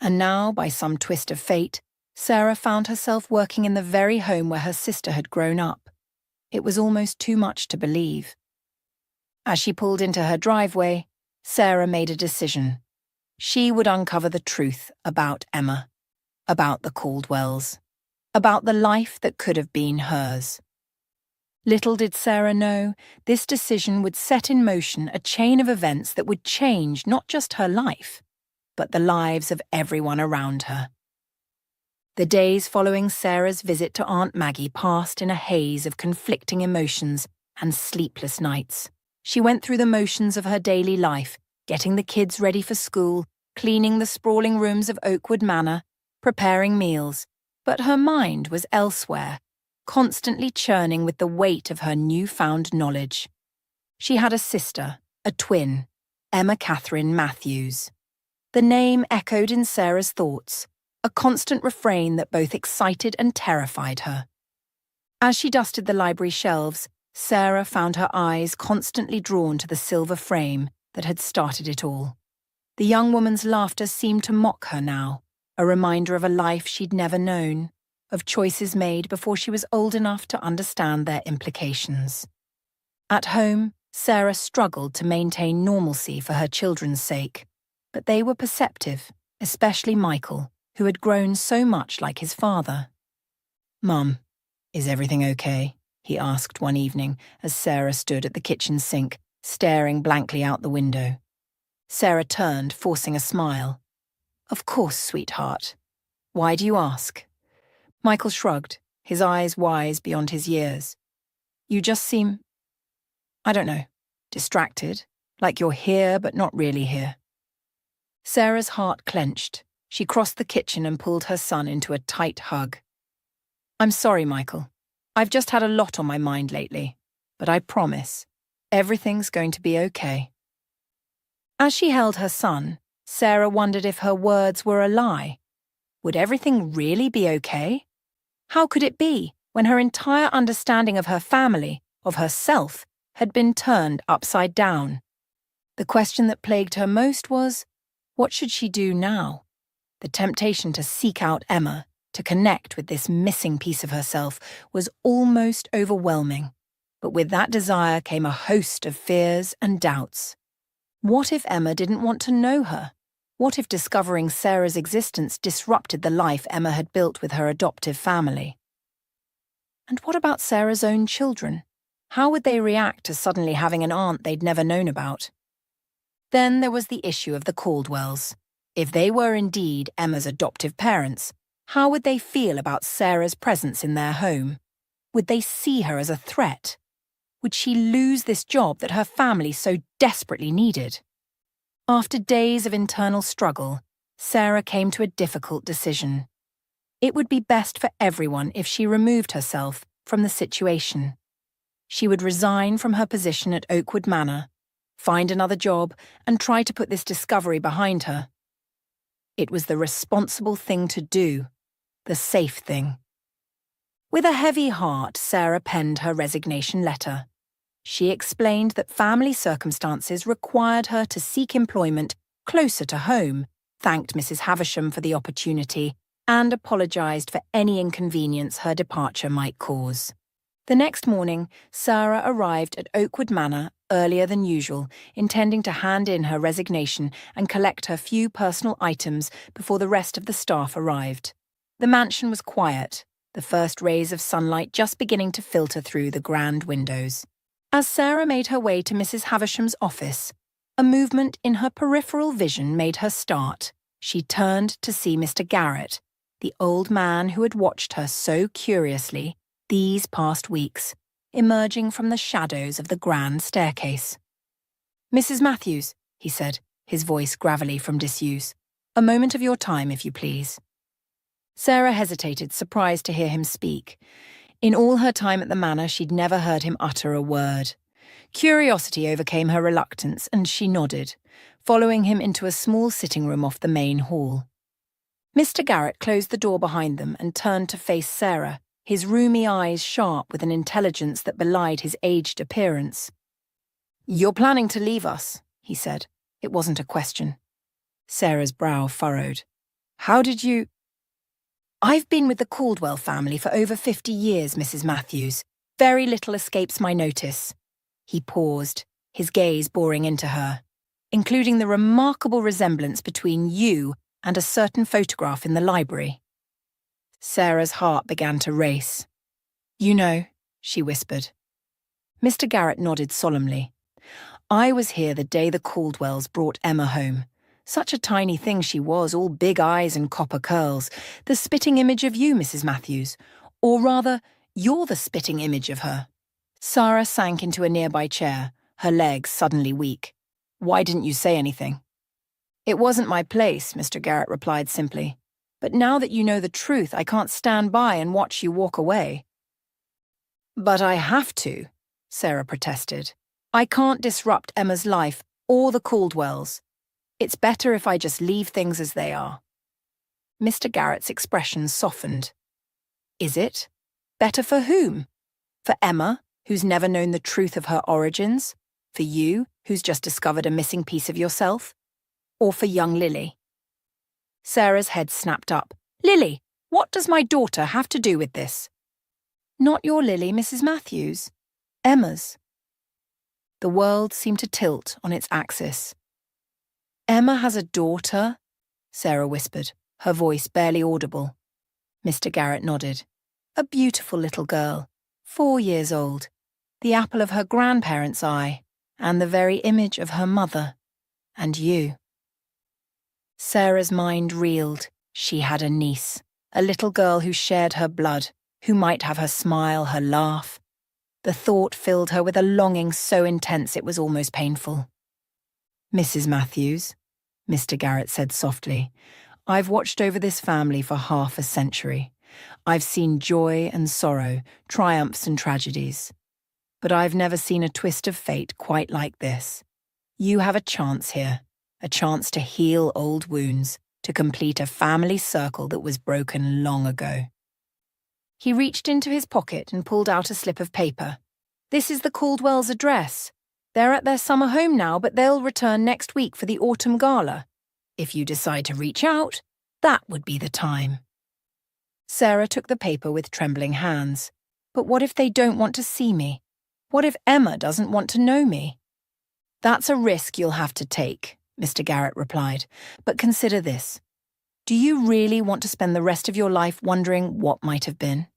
And now, by some twist of fate, Sarah found herself working in the very home where her sister had grown up. It was almost too much to believe. As she pulled into her driveway, Sarah made a decision. She would uncover the truth about Emma, about the Caldwells, about the life that could have been hers. Little did Sarah know, this decision would set in motion a chain of events that would change not just her life, but the lives of everyone around her. The days following Sarah's visit to Aunt Maggie passed in a haze of conflicting emotions and sleepless nights. She went through the motions of her daily life, getting the kids ready for school, cleaning the sprawling rooms of Oakwood Manor, preparing meals, but her mind was elsewhere, constantly churning with the weight of her newfound knowledge. She had a sister, a twin, Emma Catherine Matthews. The name echoed in Sarah's thoughts, a constant refrain that both excited and terrified her. As she dusted the library shelves, Sarah found her eyes constantly drawn to the silver frame that had started it all. The young woman's laughter seemed to mock her now, a reminder of a life she'd never known, of choices made before she was old enough to understand their implications. At home, Sarah struggled to maintain normalcy for her children's sake, but they were perceptive, especially Michael, who had grown so much like his father. "Mum, is everything okay?" he asked one evening as Sarah stood at the kitchen sink, staring blankly out the window. Sarah turned, forcing a smile. "Of course, sweetheart. Why do you ask?" Michael shrugged, his eyes wise beyond his years. "You just seem, I don't know, distracted, like you're here but not really here." Sarah's heart clenched. She crossed the kitchen and pulled her son into a tight hug. "I'm sorry, Michael. I've just had a lot on my mind lately, but I promise, everything's going to be okay." As she held her son, Sarah wondered if her words were a lie. Would everything really be okay? How could it be when her entire understanding of her family, of herself, had been turned upside down? The question that plagued her most was, what should she do now? The temptation to seek out Emma, to connect with this missing piece of herself, was almost overwhelming. But with that desire came a host of fears and doubts. What if Emma didn't want to know her? What if discovering Sarah's existence disrupted the life Emma had built with her adoptive family? And what about Sarah's own children? How would they react to suddenly having an aunt they'd never known about? Then there was the issue of the Caldwells. If they were indeed Emma's adoptive parents, how would they feel about Sarah's presence in their home? Would they see her as a threat? Would she lose this job that her family so desperately needed? After days of internal struggle, Sarah came to a difficult decision. It would be best for everyone if she removed herself from the situation. She would resign from her position at Oakwood Manor, find another job, and try to put this discovery behind her. It was the responsible thing to do, the safe thing. With a heavy heart, Sarah penned her resignation letter. She explained that family circumstances required her to seek employment closer to home, thanked Mrs. Havisham for the opportunity, and apologised for any inconvenience her departure might cause. The next morning, Sarah arrived at Oakwood Manor earlier than usual, intending to hand in her resignation and collect her few personal items before the rest of the staff arrived. The mansion was quiet, the first rays of sunlight just beginning to filter through the grand windows. As Sarah made her way to Mrs. Havisham's office, a movement in her peripheral vision made her start. She turned to see Mr. Garrett, the old man who had watched her so curiously these past weeks, emerging from the shadows of the grand staircase. "Mrs. Matthews," he said, his voice gravelly from disuse, "a moment of your time, if you please." Sarah hesitated, surprised to hear him speak. In all her time at the manor, she'd never heard him utter a word. Curiosity overcame her reluctance, and she nodded, following him into a small sitting room off the main hall. Mr. Garrett closed the door behind them and turned to face Sarah, his rheumy eyes sharp with an intelligence that belied his aged appearance. "You're planning to leave us," he said. It wasn't a question. Sarah's brow furrowed. "How did you—" "I've been with the Caldwell family for over 50 years, Mrs. Matthews. Very little escapes my notice." He paused, his gaze boring into her, including the remarkable resemblance between you and a certain photograph in the library. Sarah's heart began to race. "You know," she whispered. Mr. Garrett nodded solemnly. "I was here the day the Caldwells brought Emma home. Such a tiny thing she was, all big eyes and copper curls. The spitting image of you, Mrs. Matthews. Or rather, you're the spitting image of her." Sarah sank into a nearby chair, her legs suddenly weak. "Why didn't you say anything?" "It wasn't my place," Mr. Garrett replied simply. "But now that you know the truth, I can't stand by and watch you walk away." "But I have to," Sarah protested. "I can't disrupt Emma's life or the Caldwells. It's better if I just leave things as they are." Mr. Garrett's expression softened. "Is it? Better for whom? For Emma, who's never known the truth of her origins? For you, who's just discovered a missing piece of yourself? Or for young Lily?" Sarah's head snapped up. "Lily, what does my daughter have to do with this?" "Not your Lily, Mrs. Matthews. Emma's." The world seemed to tilt on its axis. "Emma has a daughter?" Sarah whispered, her voice barely audible. Mr. Garrett nodded. "A beautiful little girl, 4 years old, the apple of her grandparents' eye, and the very image of her mother, and you." Sarah's mind reeled. She had a niece, a little girl who shared her blood, who might have her smile, her laugh. The thought filled her with a longing so intense it was almost painful. "Mrs. Matthews," Mr. Garrett said softly, "I've watched over this family for half a century. I've seen joy and sorrow, triumphs and tragedies. But I've never seen a twist of fate quite like this. You have a chance here, a chance to heal old wounds, to complete a family circle that was broken long ago." He reached into his pocket and pulled out a slip of paper. "This is the Caldwells' address. They're at their summer home now, but they'll return next week for the autumn gala. If you decide to reach out, that would be the time." Sarah took the paper with trembling hands. "But what if they don't want to see me? What if Emma doesn't want to know me?" "That's a risk you'll have to take," Mr. Garrett replied. "But consider this. Do you really want to spend the rest of your life wondering what might have been?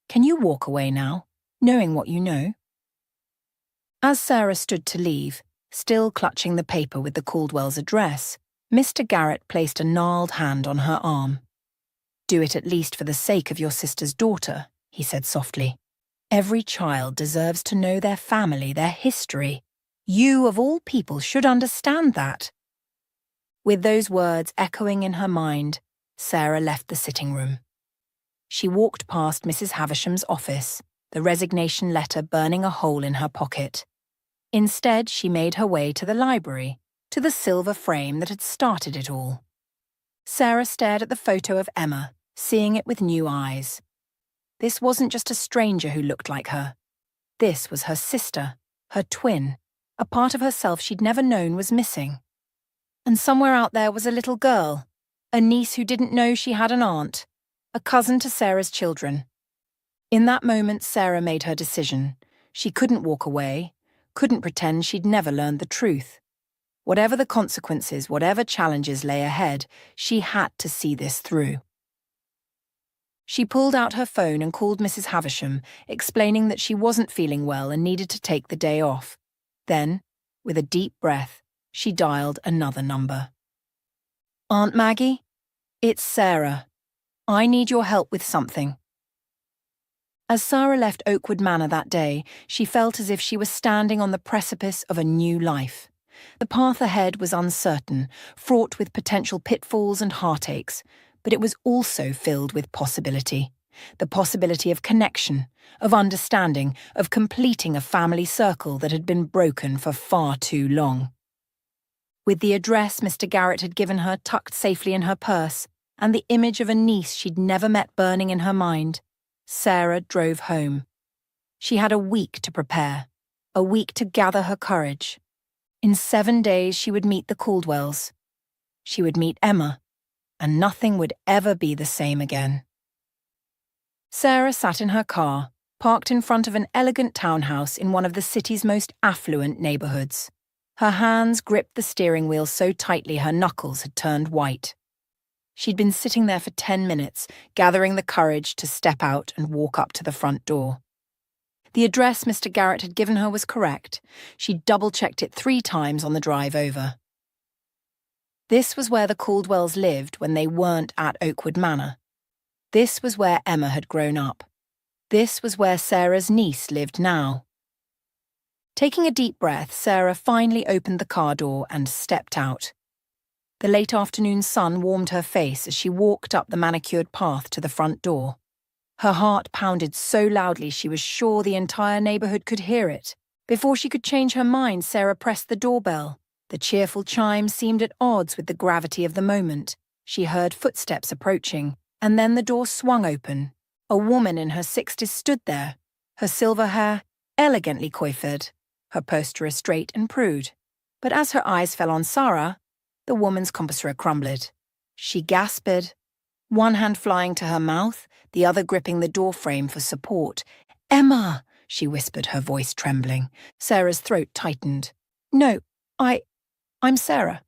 Can you walk away now, knowing what you know?" As Sarah stood to leave, still clutching the paper with the Caldwells' address, Mr. Garrett placed a gnarled hand on her arm. "Do it at least for the sake of your sister's daughter," he said softly. "Every child deserves to know their family, their history. You, of all people, should understand that." With those words echoing in her mind, Sarah left the sitting room. She walked past Mrs. Havisham's office, the resignation letter burning a hole in her pocket. Instead, she made her way to the library, to the silver frame that had started it all. Sarah stared at the photo of Emma, seeing it with new eyes. This wasn't just a stranger who looked like her. This was her sister, her twin, a part of herself she'd never known was missing. And somewhere out there was a little girl, a niece who didn't know she had an aunt, a cousin to Sarah's children. In that moment, Sarah made her decision. She couldn't walk away, couldn't pretend she'd never learned the truth. Whatever the consequences, whatever challenges lay ahead, she had to see this through. She pulled out her phone and called Mrs. Havisham, explaining that she wasn't feeling well and needed to take the day off. Then, with a deep breath, she dialed another number. "Aunt Maggie? It's Sarah. I need your help with something." As Sarah left Oakwood Manor that day, she felt as if she was standing on the precipice of a new life. The path ahead was uncertain, fraught with potential pitfalls and heartaches, but it was also filled with possibility. The possibility of connection, of understanding, of completing a family circle that had been broken for far too long. With the address Mr. Garrett had given her tucked safely in her purse, and the image of a niece she'd never met burning in her mind, Sarah drove home. She had a week to prepare, a week to gather her courage. In 7 days she would meet the Caldwells. She would meet Emma, and nothing would ever be the same again. Sarah sat in her car, parked in front of an elegant townhouse in one of the city's most affluent neighborhoods. Her hands gripped the steering wheel so tightly her knuckles had turned white. She'd been sitting there for 10 minutes, gathering the courage to step out and walk up to the front door. The address Mr. Garrett had given her was correct. She double-checked it 3 times on the drive over. This was where the Caldwells lived when they weren't at Oakwood Manor. This was where Emma had grown up. This was where Sarah's niece lived now. Taking a deep breath, Sarah finally opened the car door and stepped out. The late afternoon sun warmed her face as she walked up the manicured path to the front door. Her heart pounded so loudly she was sure the entire neighborhood could hear it. Before she could change her mind, Sarah pressed the doorbell. The cheerful chime seemed at odds with the gravity of the moment. She heard footsteps approaching, and then the door swung open. A woman in her 60s stood there, her silver hair elegantly coiffed, her posture straight and prude. But as her eyes fell on Sarah, the woman's composure crumbled. She gasped, one hand flying to her mouth, the other gripping the doorframe for support. "Emma," she whispered, her voice trembling. Sarah's throat tightened. "No, I'm Sarah.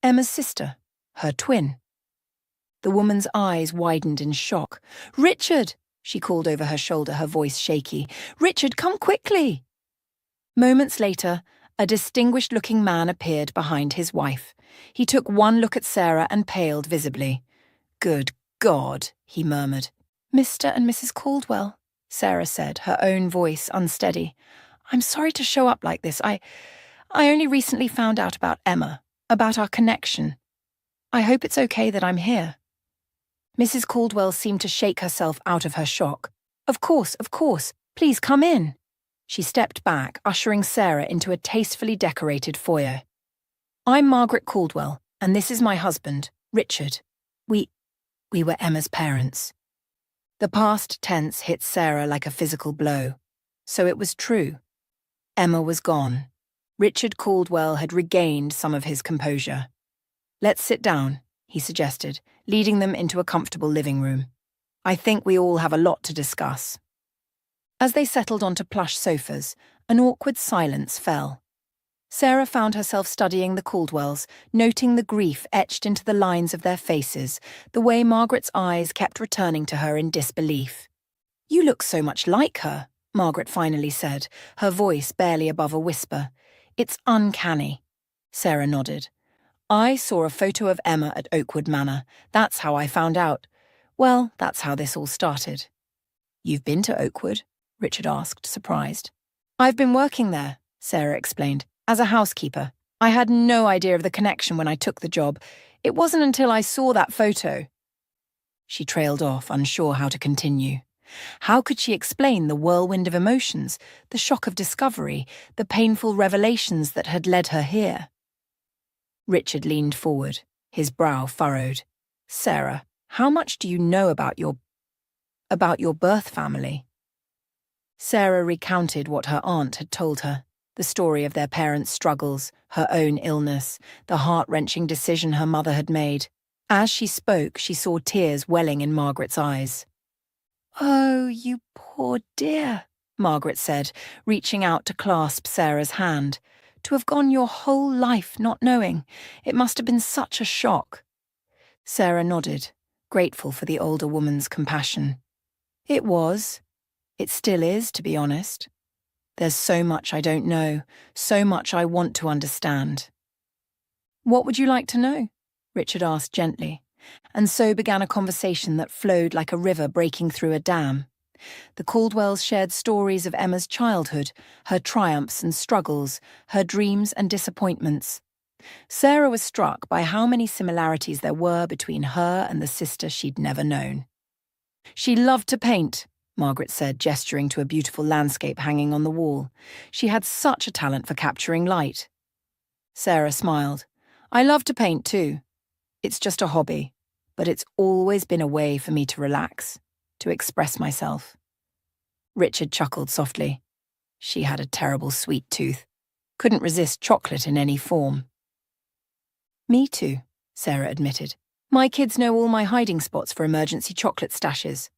Emma's sister, her twin." The woman's eyes widened in shock. "Richard," she called over her shoulder, her voice shaky. "Richard, come quickly." Moments later, a distinguished-looking man appeared behind his wife. He took one look at Sarah and paled visibly. "Good God," he murmured. "Mr. and Mrs. Caldwell," Sarah said, her own voice unsteady. "I'm sorry to show up like this. I only recently found out about Emma, about our connection. I hope it's okay that I'm here." Mrs. Caldwell seemed to shake herself out of her shock. Of course. Please come in." She stepped back, ushering Sarah into a tastefully decorated foyer. "I'm Margaret Caldwell, and this is my husband, Richard. We were Emma's parents." The past tense hit Sarah like a physical blow. So it was true. Emma was gone. Richard Caldwell had regained some of his composure. "Let's sit down," he suggested, leading them into a comfortable living room. "I think we all have a lot to discuss." As they settled onto plush sofas, an awkward silence fell. Sarah found herself studying the Caldwells, noting the grief etched into the lines of their faces, the way Margaret's eyes kept returning to her in disbelief. "You look so much like her," Margaret finally said, her voice barely above a whisper. "It's uncanny." Sarah nodded. "I saw a photo of Emma at Oakwood Manor. That's how I found out. Well, that's how this all started." "You've been to Oakwood?" Richard asked, surprised. "I've been working there," Sarah explained, "as a housekeeper. I had no idea of the connection when I took the job. It wasn't until I saw that photo." She trailed off, unsure how to continue. How could she explain the whirlwind of emotions, the shock of discovery, the painful revelations that had led her here? Richard leaned forward, his brow furrowed. "Sarah, how much do you know about your birth family?" Sarah recounted what her aunt had told her, the story of their parents' struggles, her own illness, the heart-wrenching decision her mother had made. As she spoke, she saw tears welling in Margaret's eyes. "Oh, you poor dear," Margaret said, reaching out to clasp Sarah's hand. "To have gone your whole life not knowing. It must have been such a shock." Sarah nodded, grateful for the older woman's compassion. "It was. It still is, to be honest. There's so much I don't know, so much I want to understand." "What would you like to know?" Richard asked gently, and so began a conversation that flowed like a river breaking through a dam. The Caldwells shared stories of Emma's childhood, her triumphs and struggles, her dreams and disappointments. Sarah was struck by how many similarities there were between her and the sister she'd never known. "She loved to paint," Margaret said, gesturing to a beautiful landscape hanging on the wall. "She had such a talent for capturing light." Sarah smiled. "I love to paint too. It's just a hobby, but it's always been a way for me to relax, to express myself." Richard chuckled softly. She had a terrible sweet tooth. Couldn't resist chocolate in any form. "Me too," Sarah admitted. "My kids know all my hiding spots for emergency chocolate stashes."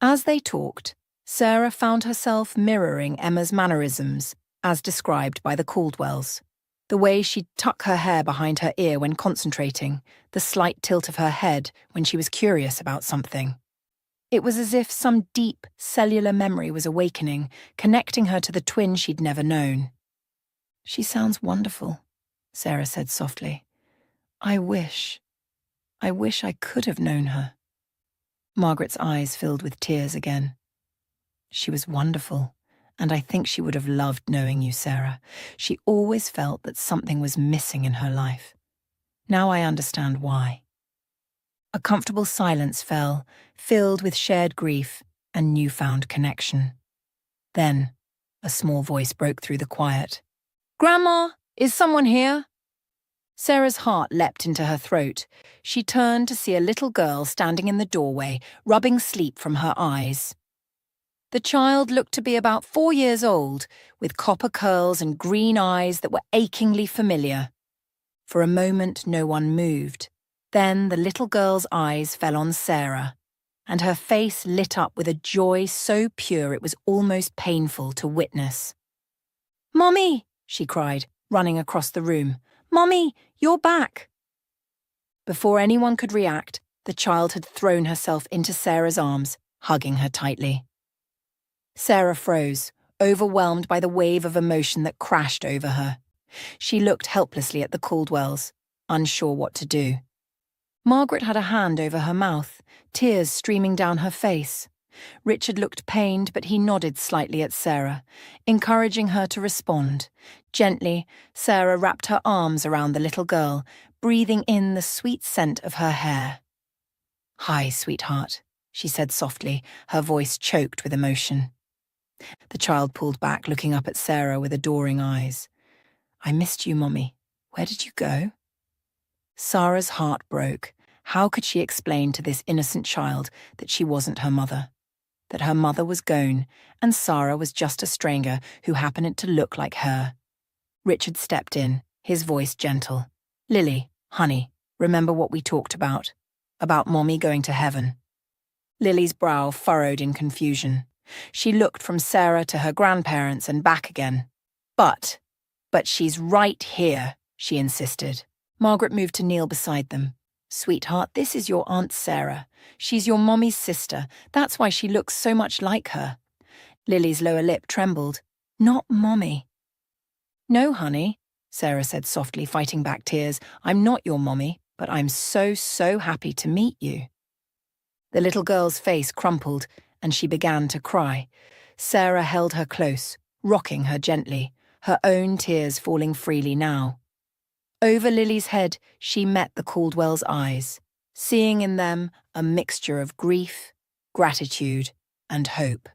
As they talked, Sarah found herself mirroring Emma's mannerisms, as described by the Caldwells. The way she'd tuck her hair behind her ear when concentrating, the slight tilt of her head when she was curious about something. It was as if some deep, cellular memory was awakening, connecting her to the twin she'd never known. "She sounds wonderful," Sarah said softly. I wish I could have known her." Margaret's eyes filled with tears again. "She was wonderful, and I think she would have loved knowing you, Sarah. She always felt that something was missing in her life. Now I understand why." A comfortable silence fell, filled with shared grief and newfound connection. Then, a small voice broke through the quiet. "Grandma, is someone here?" Sarah's heart leapt into her throat. She turned to see a little girl standing in the doorway, rubbing sleep from her eyes. The child looked to be about 4 years old, with copper curls and green eyes that were achingly familiar. For a moment, no one moved. Then the little girl's eyes fell on Sarah, and her face lit up with a joy so pure it was almost painful to witness. "Mommy!" she cried, running across the room. "Mommy, you're back!" Before anyone could react, the child had thrown herself into Sarah's arms, hugging her tightly. Sarah froze, overwhelmed by the wave of emotion that crashed over her. She looked helplessly at the Caldwells, unsure what to do. Margaret had a hand over her mouth, tears streaming down her face. Richard looked pained, but he nodded slightly at Sarah, encouraging her to respond. Gently, Sarah wrapped her arms around the little girl, breathing in the sweet scent of her hair. "Hi, sweetheart," she said softly, her voice choked with emotion. The child pulled back, looking up at Sarah with adoring eyes. "I missed you, Mommy. Where did you go?" Sarah's heart broke. How could she explain to this innocent child that she wasn't her mother? That her mother was gone, and Sarah was just a stranger who happened to look like her. Richard stepped in, his voice gentle. "Lily, honey, remember what we talked about? About Mommy going to heaven?" Lily's brow furrowed in confusion. She looked from Sarah to her grandparents and back again. But she's right here," she insisted. Margaret moved to kneel beside them. "Sweetheart, this is your Aunt Sarah. She's your Mommy's sister. That's why she looks so much like her." Lily's lower lip trembled. "Not Mommy." "No, honey," Sarah said softly, fighting back tears. "I'm not your Mommy, but I'm so happy to meet you." The little girl's face crumpled, and she began to cry. Sarah held her close, rocking her gently, her own tears falling freely now. Over Lily's head, she met the Caldwell's eyes, seeing in them a mixture of grief, gratitude, and hope.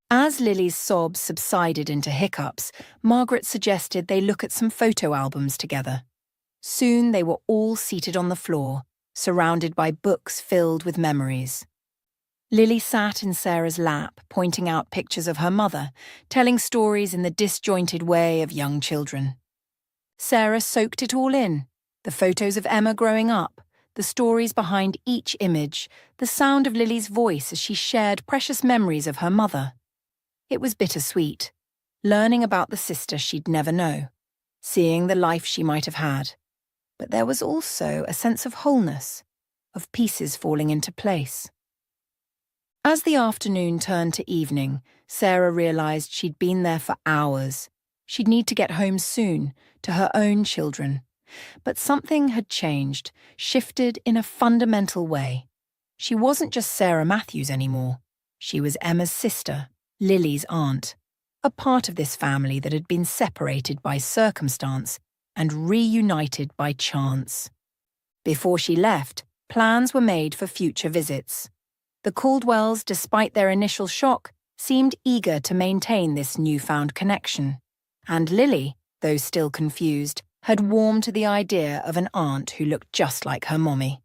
As Lily's sobs subsided into hiccups, Margaret suggested they look at some photo albums together. Soon they were all seated on the floor, surrounded by books filled with memories. Lily sat in Sarah's lap, pointing out pictures of her mother, telling stories in the disjointed way of young children. Sarah soaked it all in, the photos of Emma growing up, the stories behind each image, the sound of Lily's voice as she shared precious memories of her mother. It was bittersweet, learning about the sister she'd never know, seeing the life she might have had. But there was also a sense of wholeness, of pieces falling into place. As the afternoon turned to evening, Sarah realized she'd been there for hours. She'd need to get home soon, to her own children. But something had changed, shifted in a fundamental way. She wasn't just Sarah Matthews anymore. She was Emma's sister, Lily's aunt, a part of this family that had been separated by circumstance and reunited by chance. Before she left, plans were made for future visits. The Caldwells, despite their initial shock, seemed eager to maintain this newfound connection. And Lily, though still confused, had warmed to the idea of an aunt who looked just like her mommy.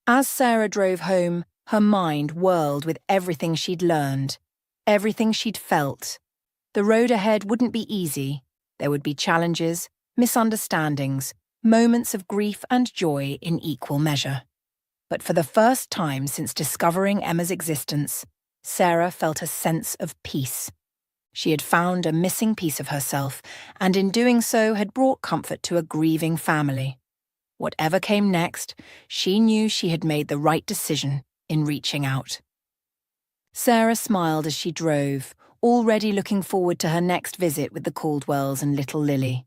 As Sarah drove home, her mind whirled with everything she'd learned, everything she'd felt. The road ahead wouldn't be easy. There would be challenges, misunderstandings, moments of grief and joy in equal measure. But for the first time since discovering Emma's existence, Sarah felt a sense of peace. She had found a missing piece of herself, and in doing so had brought comfort to a grieving family. Whatever came next, she knew she had made the right decision in reaching out. Sarah smiled as she drove, already looking forward to her next visit with the Caldwells and little Lily.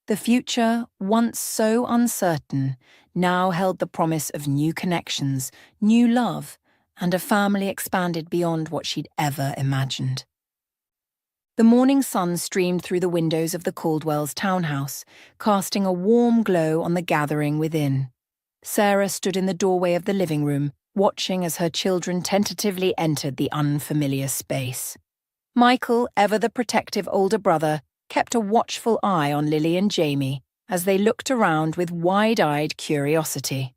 The future, once so uncertain, now held the promise of new connections, new love, and a family expanded beyond what she'd ever imagined. The morning sun streamed through the windows of the Caldwells' townhouse, casting a warm glow on the gathering within. Sarah stood in the doorway of the living room, watching as her children tentatively entered the unfamiliar space. Michael, ever the protective older brother, kept a watchful eye on Lily and Jamie as they looked around with wide-eyed curiosity.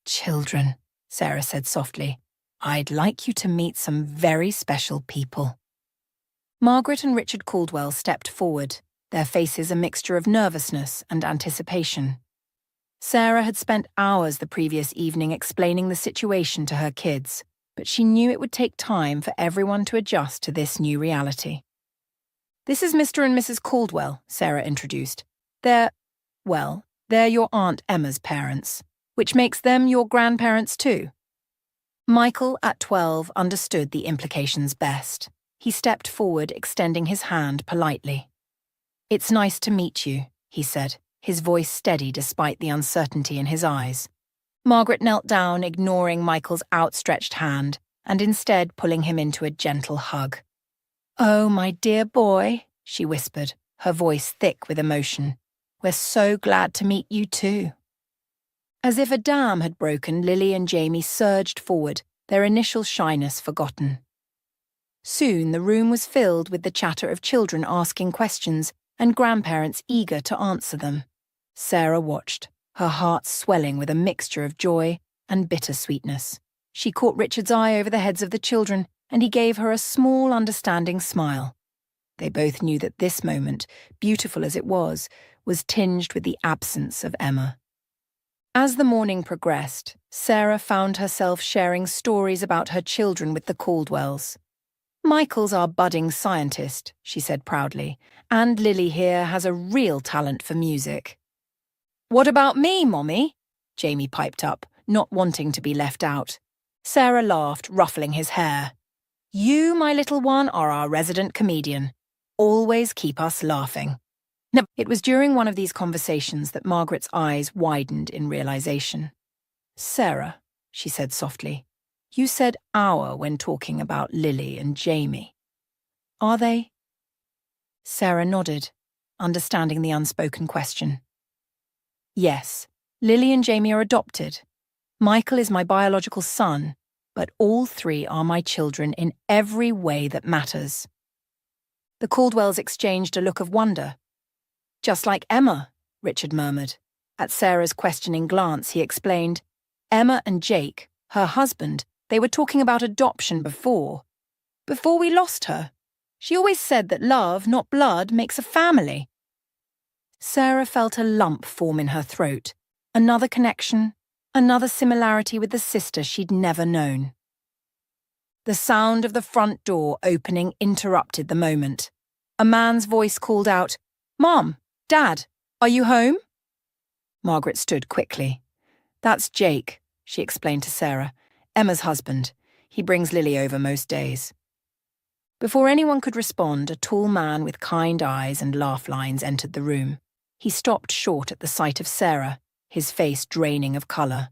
"Children," Sarah said softly, "I'd like you to meet some very special people." Margaret and Richard Caldwell stepped forward, their faces a mixture of nervousness and anticipation. Sarah had spent hours the previous evening explaining the situation to her kids, but she knew it would take time for everyone to adjust to this new reality. "This is Mr. and Mrs. Caldwell," Sarah introduced. They're your Aunt Emma's parents, which makes them your grandparents too." Michael, at 12, understood the implications best. He stepped forward, extending his hand politely. "It's nice to meet you," he said, his voice steady despite the uncertainty in his eyes. Margaret knelt down, ignoring Michael's outstretched hand, and instead pulling him into a gentle hug. "Oh, my dear boy," she whispered, her voice thick with emotion. "We're so glad to meet you too." As if a dam had broken, Lily and Jamie surged forward, their initial shyness forgotten. Soon the room was filled with the chatter of children asking questions and grandparents eager to answer them. Sarah watched, her heart swelling with a mixture of joy and bittersweetness. She caught Richard's eye over the heads of the children, and he gave her a small, understanding smile. They both knew that this moment, beautiful as it was tinged with the absence of Emma. As the morning progressed, Sarah found herself sharing stories about her children with the Caldwells. "Michael's our budding scientist," she said proudly, "and Lily here has a real talent for music." "What about me, Mommy?" Jamie piped up, not wanting to be left out. Sarah laughed, ruffling his hair. "You, my little one, are our resident comedian. Always keep us laughing." It was during one of these conversations that Margaret's eyes widened in realization. "Sarah," she said softly, "you said our when talking about Lily and Jamie. Are they?" Sarah nodded, understanding the unspoken question. "Yes, Lily and Jamie are adopted. Michael is my biological son, but all three are my children in every way that matters." The Caldwells exchanged a look of wonder. "Just like Emma," Richard murmured. At Sarah's questioning glance, he explained, "Emma and Jake, her husband, they were talking about adoption before we lost her. She always said that love, not blood, makes a family." Sarah felt a lump form in her throat. Another connection, another similarity with the sister she'd never known. The sound of the front door opening interrupted the moment. A man's voice called out, "Mom, Dad, are you home?" Margaret stood quickly. "That's Jake," she explained to Sarah, "Emma's husband. He brings Lily over most days." Before anyone could respond, a tall man with kind eyes and laugh lines entered the room. He stopped short at the sight of Sarah, his face draining of colour.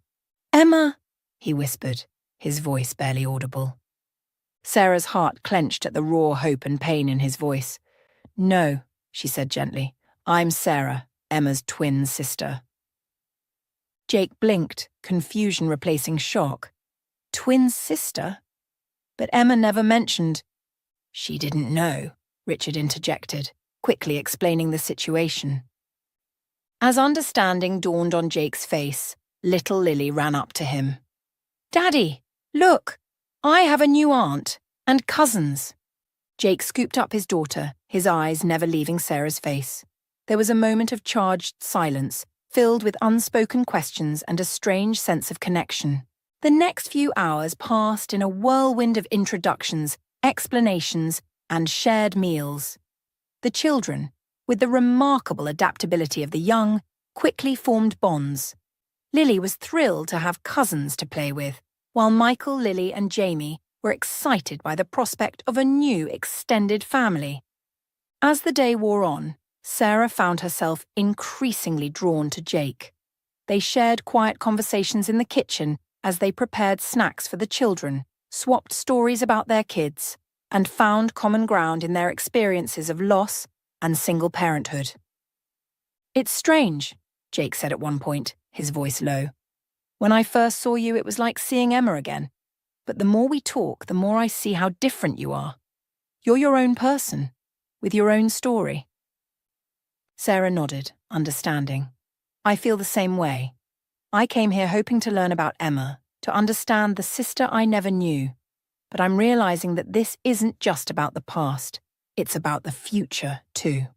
"Emma," he whispered, his voice barely audible. Sarah's heart clenched at the raw hope and pain in his voice. "No," she said gently. "I'm Sarah, Emma's twin sister." Jake blinked, confusion replacing shock. Twin sister? But Emma never mentioned. "She didn't know," Richard interjected, quickly explaining the situation. As understanding dawned on Jake's face, little Lily ran up to him. "Daddy, look! I have a new aunt, and cousins." Jake scooped up his daughter, his eyes never leaving Sarah's face. There was a moment of charged silence, filled with unspoken questions and a strange sense of connection. The next few hours passed in a whirlwind of introductions, explanations, and shared meals. The children, with the remarkable adaptability of the young, quickly formed bonds. Lily was thrilled to have cousins to play with, while Michael, Lily, and Jamie were excited by the prospect of a new extended family. As the day wore on, Sarah found herself increasingly drawn to Jake. They shared quiet conversations in the kitchen as they prepared snacks for the children, swapped stories about their kids, and found common ground in their experiences of loss and single parenthood. "It's strange," Jake said at one point, his voice low. "When I first saw you, it was like seeing Emma again. But the more we talk, the more I see how different you are. You're your own person, with your own story." Sarah nodded, understanding. "I feel the same way. I came here hoping to learn about Emma, to understand the sister I never knew. But I'm realizing that this isn't just about the past. It's about the future, too."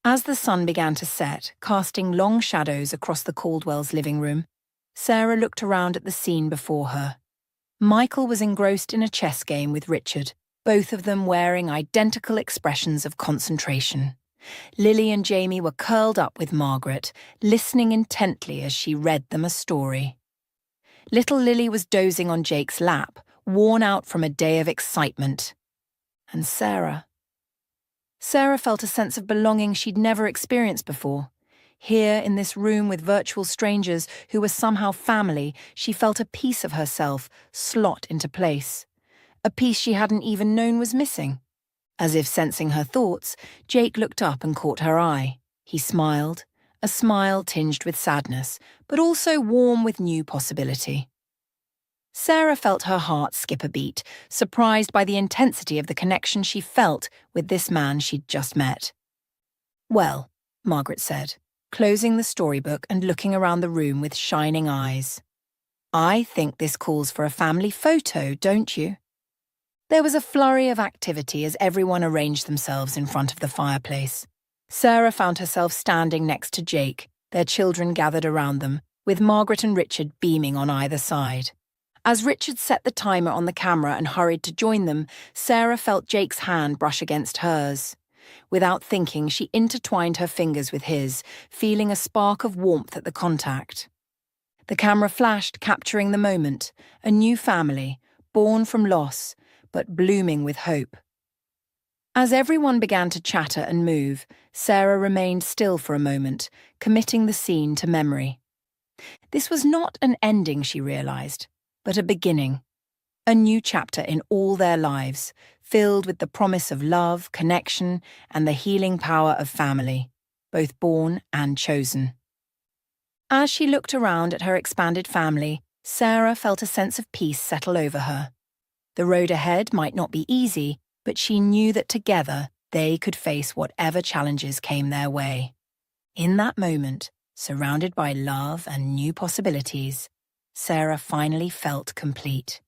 As the sun began to set, casting long shadows across the Caldwells' living room, Sarah looked around at the scene before her. Michael was engrossed in a chess game with Richard, both of them wearing identical expressions of concentration. Lily and Jamie were curled up with Margaret, listening intently as she read them a story. Little Lily was dozing on Jake's lap, worn out from a day of excitement. And Sarah felt a sense of belonging she'd never experienced before. Here, in this room with virtual strangers who were somehow family, she felt a piece of herself slot into place. A piece she hadn't even known was missing. As if sensing her thoughts, Jake looked up and caught her eye. He smiled, a smile tinged with sadness, but also warm with new possibility. Sarah felt her heart skip a beat, surprised by the intensity of the connection she felt with this man she'd just met. "Well," Margaret said, closing the storybook and looking around the room with shining eyes. "I think this calls for a family photo, don't you?" There was a flurry of activity as everyone arranged themselves in front of the fireplace. Sarah found herself standing next to Jake, their children gathered around them, with Margaret and Richard beaming on either side. As Richard set the timer on the camera and hurried to join them, Sarah felt Jake's hand brush against hers. Without thinking, she intertwined her fingers with his, feeling a spark of warmth at the contact. The camera flashed, capturing the moment, a new family, born from loss, but blooming with hope. As everyone began to chatter and move, Sarah remained still for a moment, committing the scene to memory. This was not an ending, she realized, but a beginning. A new chapter in all their lives, filled with the promise of love, connection, and the healing power of family, both born and chosen. As she looked around at her expanded family, Sarah felt a sense of peace settle over her. The road ahead might not be easy, but she knew that together they could face whatever challenges came their way. In that moment, surrounded by love and new possibilities, Sarah finally felt complete.